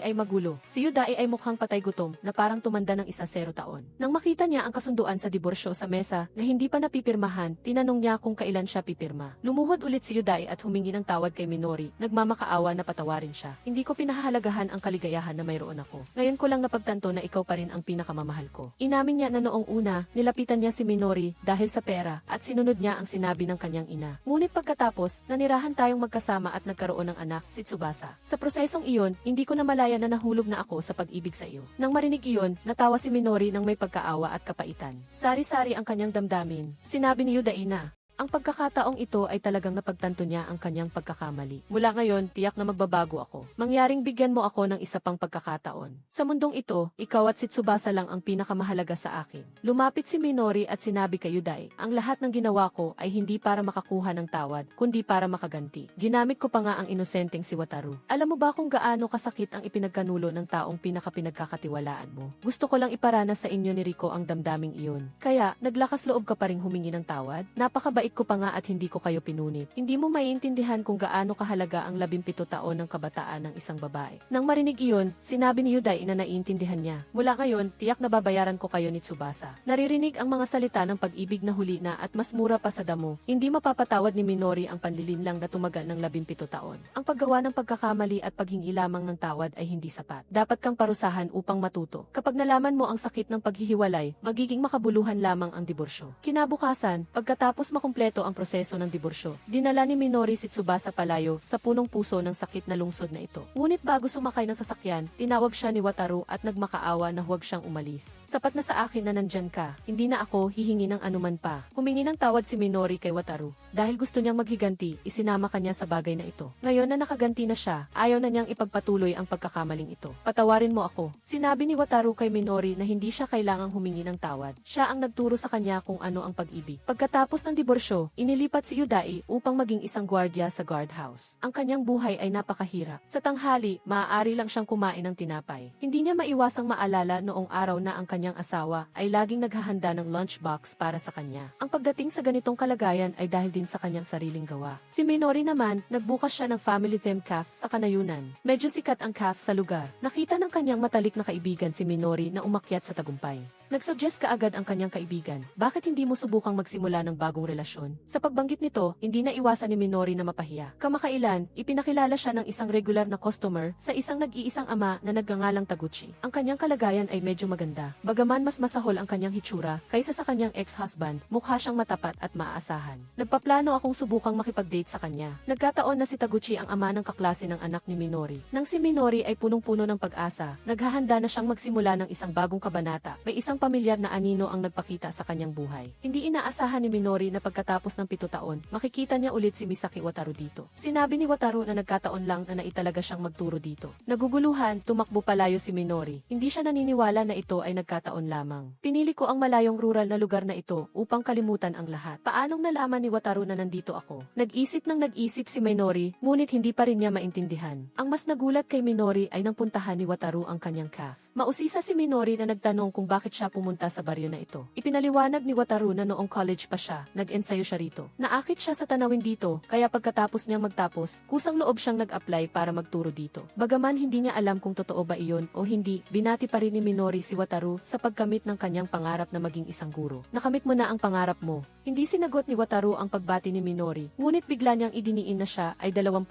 ay magulo. Si Yudae ay mukhang patay gutom na parang tumanda ng 0 taon. Nang makita niya ang kasunduan sa diborsyo sa mesa na hindi pa napipirmahan, tinanong niya kung kailan siya pipirma. Lumuhod ulit si Yudae at humingi ng tawad kay Minori. Nagmamakaawa na patawarin siya. Hindi ko pinahahalagahan ang kaligayahan na mayroon ako. Ngayon ko lang napagtanto na ikaw pa rin ang pinakamamahal ko. Inamin niya na noong una, nilapitan niya si Minori dahil sa pera at sinunod niya ang sinabi ng kanyang ina. Ngunit pagkatapos, nanirahan tayong magkasama at nagkaroon ng anak, si Tsubasa. Sa prosesong iyon, hindi ko na malaya na nahulog na ako sa pag-ibig sa iyo. Nang marinig iyon, natawa si Minori ng may pagkaawa at kapaitan. Sari-sari ang kanyang damdamin. Sinabi ni Yudae na, ang pagkakataong ito ay talagang napagtanto niya ang kanyang pagkakamali. Mula ngayon, tiyak na magbabago ako. Mangyaring bigyan mo ako ng isa pang pagkakataon. Sa mundong ito, ikaw at si Tsubasa lang ang pinakamahalaga sa akin. Lumapit si Minori at sinabi kay Yudae, ang lahat ng ginawa ko ay hindi para makakuha ng tawad, kundi para makaganti. Ginamit ko pa nga ang inosenteng si Wataru. Alam mo ba kung gaano kasakit ang ipinagkanulo ng taong pinakapinagkakatiwalaan mo? Gusto ko lang iparanas sa inyo ni Rico ang damdaming iyon. Kaya, naglakas loob ka pa ring humingi ng tawad? Napakabait ko pa nga at hindi ko kayo pinunit. Hindi mo maiintindihan kung gaano kahalaga ang 17 taon ng kabataan ng isang babae. Nang marinig iyon, sinabi ni Yudae na naiintindihan niya. Mula ngayon, tiyak na babayaran ko kayo ni Tsubasa. Naririnig ang mga salita ng pag-ibig na huli na at mas mura pa sa damo. Hindi mapapatawad ni Minori ang panlilinlang na tumagal ng 17 taon. Ang paggawa ng pagkakamali at paghingi lamang ng tawad ay hindi sapat. Dapat kang parusahan upang matuto. Kapag nalaman mo ang sakit ng paghihiwalay, magiging makabuluhan lamang ang diborsyo. Kinabukasan, pagkatapos makumpleto ang proseso ng diborsyo, dinala ni Minori si Tsubasa palayo sa punong puso ng sakit na lungsod na ito. Ngunit bago sumakay ng sasakyan, tinawag siya ni Wataru at nagmakaawa na huwag siyang umalis. Sapat na sa akin na nandyan ka, hindi na ako hihingi ng anuman pa. Humingi ng tawad si Minori kay Wataru. Dahil gusto niyang maghiganti, isinama kanya sa bagay na ito. Ngayon na nakaganti na siya, ayaw na niyang ipagpatuloy ang pagkakamaling ito. Patawarin mo ako. Sinabi ni Wataru kay Minori na hindi siya kailangang humingi ng tawad. Siya ang nagturo sa kanya kung ano ang pag-ibig. Pagkatapos ng diborsyo, inilipat si Yudae upang maging isang gwardiya sa guardhouse. Ang kanyang buhay ay napakahirap. Sa tanghali, maaari lang siyang kumain ng tinapay. Hindi niya maiwasang maalala noong araw na ang kanyang asawa ay laging naghahanda ng lunchbox para sa kanya. Ang pagdating sa ganitong kalagayan ay dahil din sa kanyang sariling gawa. Si Minori naman, nagbukas siya ng family-themed cafe sa Kanayunan. Medyo sikat ang cafe sa lugar. Nakita ng kanyang matalik na kaibigan si Minori na umakyat sa tagumpay. Nagsuggest kaagad ang kanyang kaibigan, bakit hindi mo subukang magsimula ng bagong relasyon? Sa pagbanggit nito, hindi na iwasan ni Minori na mapahiya. Kamakailan, ipinakilala siya ng isang regular na customer sa isang nag-iisang ama na nagngangalang Taguchi. Ang kanyang kalagayan ay medyo maganda. Bagaman mas masahol ang kanyang hitsura kaysa sa kanyang ex-husband, mukha siyang matapat at maaasahan. Nagpaplano akong subukang makipag-date sa kanya. Nagkataon na si Taguchi ang ama ng kaklase ng anak ni Minori. Nang si Minori ay punong-puno ng pag-asa, naghahanda na siyang magsimula ng isang bagong kabanata. May isang pamilyar na anino ang nagpakita sa kanyang buhay. Hindi inaasahan ni Minori na pagkatapos ng 7 taon, makikita niya ulit si Misaki Wataru dito. Sinabi ni Wataru na nagkataon lang na naitalaga siyang magturo dito. Naguguluhan, tumakbo palayo si Minori. Hindi siya naniniwala na ito ay nagkataon lamang. Pinili ko ang malayong rural na lugar na ito upang kalimutan ang lahat. Paanong nalaman ni Wataru na nandito ako? Nag-isip ng nag-isip si Minori, ngunit hindi pa rin niya maintindihan. Ang mas nagulat kay Minori ay nang puntahan ni Wataru ang kanyang cafe. Mausisa si Minori na nagtanong kung bakit siya pumunta sa baryo na ito. Ipinaliwanag ni Wataru na noong college pa siya, nag-ensayo siya rito. Naakit siya sa tanawin dito, kaya pagkatapos niyang magtapos, kusang loob siyang nag-apply para magturo dito. Bagaman hindi niya alam kung totoo ba iyon o hindi, binati pa rin ni Minori si Wataru sa pagkamit ng kanyang pangarap na maging isang guro. Nakamit mo na ang pangarap mo. Hindi sinagot ni Wataru ang pagbati ni Minori, ngunit bigla niyang idiniin na siya ay 25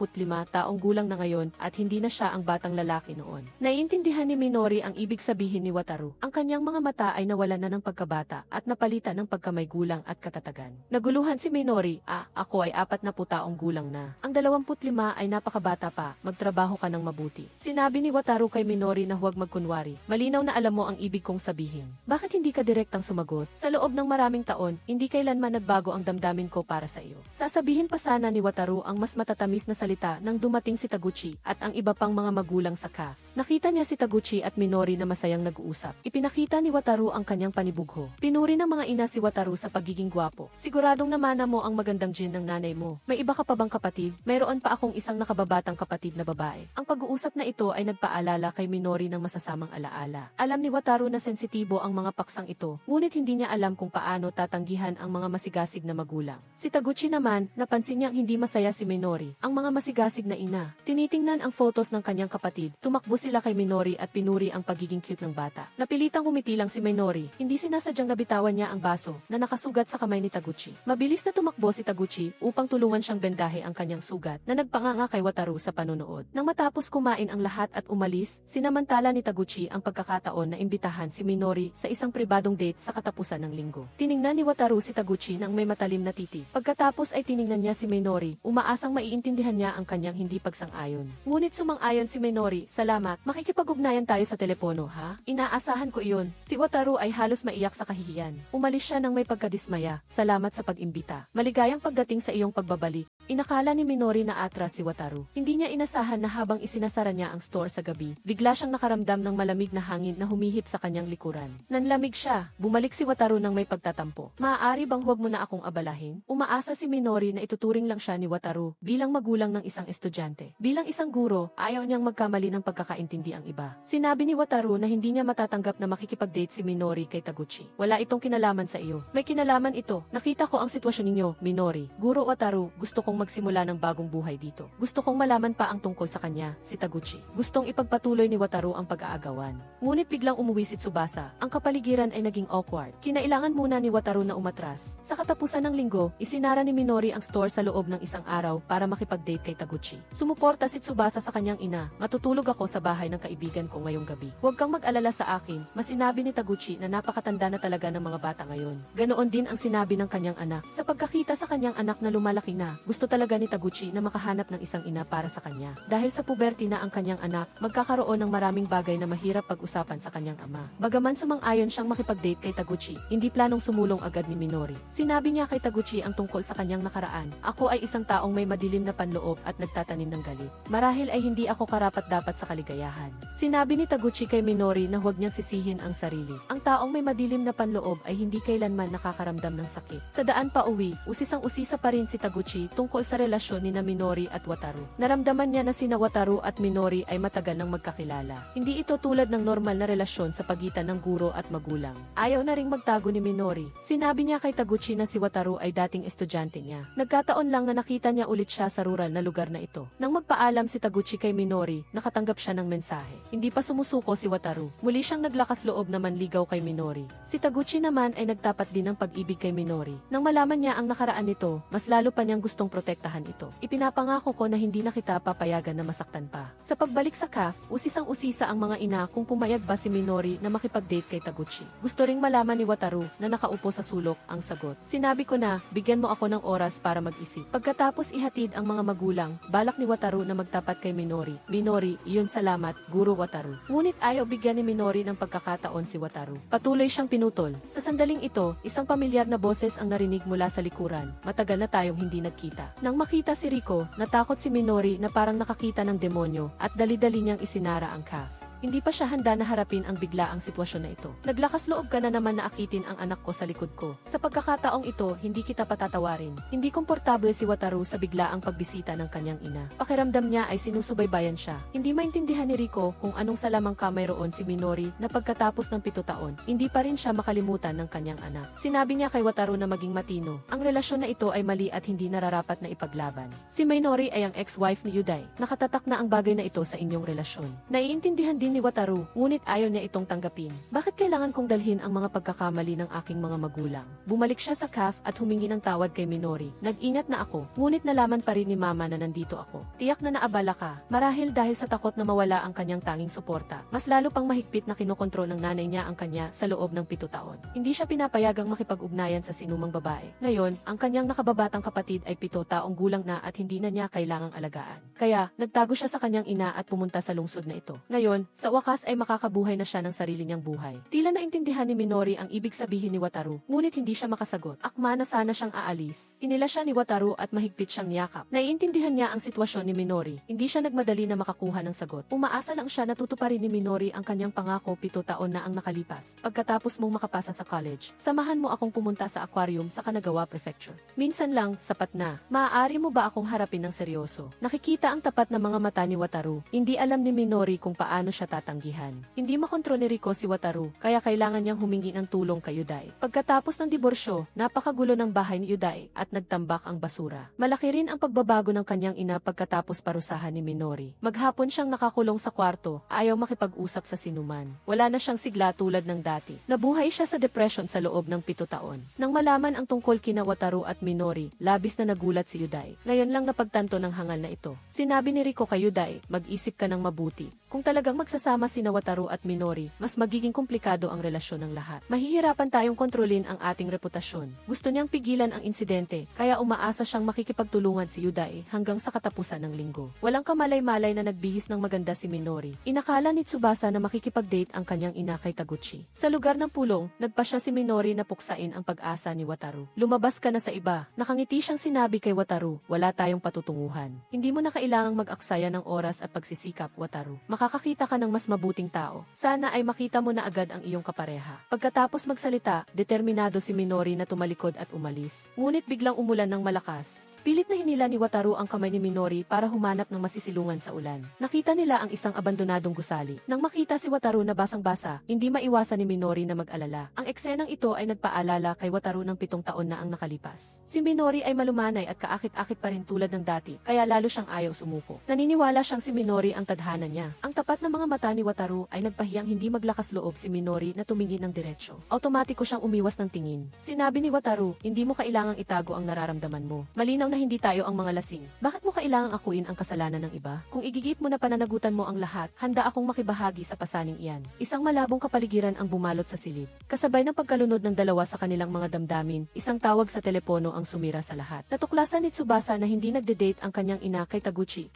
taong gulang na ngayon at hindi na siya ang batang lalaki noon. Naiintindihan ni Minori ang ibig sabihin ni Wataru. Ang kanyang mga mata siya ay nawalan na ng pagkabata at napalitan ng pagkamay gulang at katatagan. Naguluhan si Minori, ako ay 40 taong gulang na. Ang 25 ay napakabata pa, magtrabaho ka ng mabuti. Sinabi ni Wataru kay Minori na huwag magkunwari. Malinaw na alam mo ang ibig kong sabihin. Bakit hindi ka direktang sumagot? Sa loob ng maraming taon, hindi kailanman nagbago ang damdamin ko para sa iyo. Sasabihin pa sana ni Wataru ang mas matatamis na salita nang dumating si Taguchi at ang iba pang mga magulang sa cafe. Nakita niya si Taguchi at Minori na masayang nag-uusap. Ipinakita ni Wataru ang kanyang panibugho. Pinuri ng mga ina si Wataru sa pagiging gwapo. Siguradong namana mo ang magandang gene ng nanay mo. May iba ka pa bang kapatid? Mayroon pa akong isang nakababatang kapatid na babae. Ang pag-uusap na ito ay nagpaalala kay Minori ng masasamang alaala. Alam ni Wataru na sensitibo ang mga paksang ito, ngunit hindi niya alam kung paano tatanggihan ang mga masigasig na magulang. Si Taguchi naman, napansin niyang hindi masaya si Minori. Ang mga masigasig na ina, tinitingnan ang photos ng kanyang kapatid. Tumakbo sila kay Minori at pinuri ang pagiging cute ng bata. Napilitang umiti lang si Minori. Hindi sinasadyang nabitawan niya ang baso na nakasugat sa kamay ni Taguchi. Mabilis na tumakbo si Taguchi upang tulungan siyang bendahe ang kanyang sugat na nagpanganga kay Wataru sa panonood. Nang matapos kumain ang lahat at umalis, sinamantala ni Taguchi ang pagkakataon na imbitahan si Minori sa isang pribadong date sa katapusan ng linggo. Tiningnan ni Wataru si Taguchi nang may matalim na titi. Pagkatapos ay tiningnan niya si Minori, umaasang maiintindihan niya ang kanyang hindi pagsang-ayon. Ngunit sumang-ayon si Minori, salamat, makikipag-ugnayan tayo sa telepono ha? Inaasahan ko iyon. Si Wataru ay halos maiyak sa kahihiyan. Umalis siya nang may pagkadismaya, salamat sa pag-imbita. Maligayang pagdating sa iyong pagbabalik. Inakala ni Minori na atras si Wataru. Hindi niya inasahan na habang isinasara niya ang store sa gabi, bigla siyang nakaramdam ng malamig na hangin na humihip sa kanyang likuran. Nanlamig siya, bumalik si Wataru nang may pagtatampo. Maaari bang huwag mo na akong abalahin? Umaasa si Minori na ituturing lang siya ni Wataru bilang magulang ng isang estudyante. Bilang isang guro, ayaw niyang magkamali ng pagkakaintindi ang iba. Sinabi ni Wataru na hindi niya matatanggap na makikipag-date si Minori kay Taguchi. Wala itong kinalaman sa iyo. May kinalaman ito. Nakita ko ang sitwasyon ninyo, Minori. Guro Wataru, gusto kong magsimula ng bagong buhay dito. Gusto kong malaman pa ang tungkol sa kanya, si Taguchi. Gustong ipagpatuloy ni Wataru ang pag-aagawan. Ngunit biglang umuwi si Tsubasa. Ang kapaligiran ay naging awkward. Kinailangan muna ni Wataru na umatras. Sa katapusan ng linggo, isinara ni Minori ang store sa loob ng isang araw para makipag-date kay Taguchi. Sumuporta si Tsubasa sa kanyang ina, matutulog ako sa bahay ng kaibigan ko ngayong gabi. Huwag kang mag-alala sa akin, masinabi ni Taguchi na napakatanda na talaga ng mga bata ngayon. Ganoon din ang sinabi ng kanyang anak. Sa pagkakita sa kanyang anak na lumalaki na, gusto talaga ni Taguchi na makahanap ng isang ina para sa kanya. Dahil sa puberty na ang kanyang anak, magkakaroon ng maraming bagay na mahirap pag-usapan sa kanyang ama. Bagaman sumang-ayon siyang makipag-date kay Taguchi, hindi planong sumulong agad ni Minori. Sinabi niya kay Taguchi ang tungkol sa kanyang nakaraan. Ako ay isang taong may madilim na panloob at nagtatanim ng galit. Marahil ay hindi ako karapat-dapat sa kaligayahan. Sinabi ni Taguchi kay Minori na huwag niyang sisihin ang sarili. Ang taong may madilim na panloob ay hindi kailanman nakakaramdam ng sakit. Sa daan pa uwi, usisang-usisa pa rin si Taguchi tungkol sa relasyon ni Minori at Wataru. Naramdaman niya na sina Wataru at Minori ay matagal nang magkakilala. Hindi ito tulad ng normal na relasyon sa pagitan ng guro at magulang. Ayaw na ring magtago ni Minori. Sinabi niya kay Taguchi na si Wataru ay dating estudyante niya. Nagkataon lang na nakita niya ulit siya sa rural na lugar na ito. Nang magpaalam si Taguchi kay Minori, nakatanggap siya ng mensahe. Hindi pa sumusuko si Wataru. Muli siyang naglakas loob na manligaw kay Minori. Si Taguchi naman ay nagtapat din ng pag-ibig kay Minori. Nang malaman niya ang nakaraan nito, mas lalo pa niyang gustong protektahan ito. Ipinapangako ko na hindi na kita papayagan na masaktan pa. Sa pagbalik sa cafe, usisang-usisa ang mga ina kung pumayag ba si Minori na makipag-date kay Taguchi. Gusto ring malaman ni Wataru na nakaupo sa sulok ang sagot. Sinabi ko na, bigyan mo ako ng oras para mag-isip. Pagkatapos ihatid ang mga magulang, balak ni Wataru na magtapat kay Minori. Minori, iyon salamat, Guro Wataru. Ngunit ayaw bigyan ni Minori ng pagkakataon si Wataru. Patuloy siyang pinutol. Sa sandaling ito, isang pamilyar na boses ang narinig mula sa likuran. Matagal na tayong hindi nagkita. Nang makita si Rico, natakot si Minori na parang nakakita ng demonyo at dali-dali niyang isinara ang cafe. Hindi pa siya handa na harapin ang biglaang sitwasyon na ito. Naglakas loob ka na naman na akitin ang anak ko sa likod ko. Sa pagkakataong ito, hindi kita patatawarin. Hindi komportable si Wataru sa biglaang pagbisita ng kanyang ina. Pakiramdam niya ay sinusubaybayan siya. Hindi maintindihan ni Rico kung anong salamang ka mayroon si Minori na pagkatapos ng 7 taon, hindi pa rin siya makalimutan ng kanyang anak. Sinabi niya kay Wataru na maging matino. Ang relasyon na ito ay mali at hindi nararapat na ipaglaban. Si Minori ay ang ex-wife ni Yudai. Nakatatak na ang bagay na ito sa inyong relasyon. Naiintindihan din ni Wataru, ngunit ayaw niya itong tanggapin. Bakit kailangan kong dalhin ang mga pagkakamali ng aking mga magulang? Bumalik siya sa cafe at humingi ng tawad kay Minori. Nag-ingat na ako, ngunit nalaman pa rin ni Mama na nandito ako. Tiyak na naabala ka, marahil dahil sa takot na mawala ang kanyang tanging suporta. Mas lalo pang mahigpit na kinokontrol ng nanay niya ang kanya sa loob ng 7 taon. Hindi siya pinapayagang makipag-ugnayan sa sinumang babae. Ngayon, ang kanyang nakababatang kapatid ay 7 taong gulang na at hindi na niya kailangang alagaan. Kaya, nagtago siya sa kanyang ina at pumunta sa lungsod na ito. Ngayon, sa wakas ay makakabuhay na siya ng sarili niyang buhay. Tila naintindihan ni Minori ang ibig sabihin ni Wataru, ngunit hindi siya makasagot. Akma na sana siyang aalis. Hinila siya ni Wataru at mahigpit siyang niyakap. Naiintindihan niya ang sitwasyon ni Minori. Hindi siya nagmadali na makakuha ng sagot. Umaasa lang siya na tutuparin ni Minori ang kanyang pangako 7 taon na ang nakalipas. Pagkatapos mong makapasa sa college, samahan mo akong pumunta sa aquarium sa Kanagawa Prefecture. Minsan lang, sapat na. Maaari mo ba akong harapin ng seryoso? Nakikita ang tapat na mga mata ni Wataru. Hindi alam ni Minori kung paano siya tatanggihan. Hindi makontrol ni Riko si Wataru, kaya kailangan niyang humingi ng tulong kay Yuday. Pagkatapos ng diborsyo, napakagulo ng bahay ni Yuday at nagtambak ang basura. Malaki rin ang pagbabago ng kanyang ina pagkatapos parusahan ni Minori. Maghapon siyang nakakulong sa kwarto, ayaw makipag-usap sa sinuman. Wala na siyang sigla tulad ng dati. Nabuhay siya sa depression sa loob ng 7 taon. Nang malaman ang tungkol kina Wataru at Minori, labis na nagulat si Yuday. Ngayon lang napagtanto ng hangal na ito. Sinabi ni Riko kay Yuday, mag-isip ka ng mabuti. Kung talagang magsasama sina Wataru at Minori, mas magiging komplikado ang relasyon ng lahat. Mahihirapan tayong kontrolin ang ating reputasyon. Gusto niyang pigilan ang insidente, kaya umaasa siyang makikipagtulungan si Yuday hanggang sa katapusan ng linggo. Walang kamalay-malay na nagbihis ng maganda si Minori. Inakala ni Tsubasa na makikipag-date ang kanyang ina kay Taguchi. Sa lugar ng pulong, nagpasya si Minori na puksain ang pag-asa ni Wataru. Lumabas ka na sa iba. Nakangiti siyang sinabi kay Wataru, wala tayong patutunguhan. Hindi mo na kailangang mag-aksaya ng oras at pagsisikap, Wataru. Makakakita ka ng mas mabuting tao. Sana ay makita mo na agad ang iyong kapareha. Pagkatapos magsalita, determinado si Minori na tumalikod at umalis. Ngunit biglang umulan ng malakas. Pilit na hinila ni Wataru ang kamay ni Minori para humanap ng masisilungan sa ulan. Nakita nila ang isang abandonadong gusali. Nang makita si Wataru na basang-basa, hindi maiwasan ni Minori na mag-alala. Ang eksenang ito ay nagpaalala kay Wataru ng 7 taon na ang nakalipas. Si Minori ay malumanay at kaakit-akit pa rin tulad ng dati, kaya lalo siyang ayaw sumuko. Naniniwala siyang si Minori ang tadhana niya. Ang tapat na mga mata ni Wataru ay nagpahiyang hindi maglakas loob si Minori na tumingin ng diretsyo. Automatiko siyang umiwas ng tingin. Sinabi ni Wataru, hindi mo kailangang itago ang nararamdaman mo. Malinaw na hindi tayo ang mga lasing. Bakit mo kailangang akuin ang kasalanan ng iba? Kung igigit mo na pananagutan mo ang lahat, handa akong makibahagi sa pasaning iyan. Isang malabong kapaligiran ang bumalot sa silid. Kasabay ng pagkalunod ng dalawa sa kanilang mga damdamin, isang tawag sa telepono ang sumira sa lahat. Natuklasan ni Tsubasa na hindi nagde-date ang kanyang ina kay Taguchi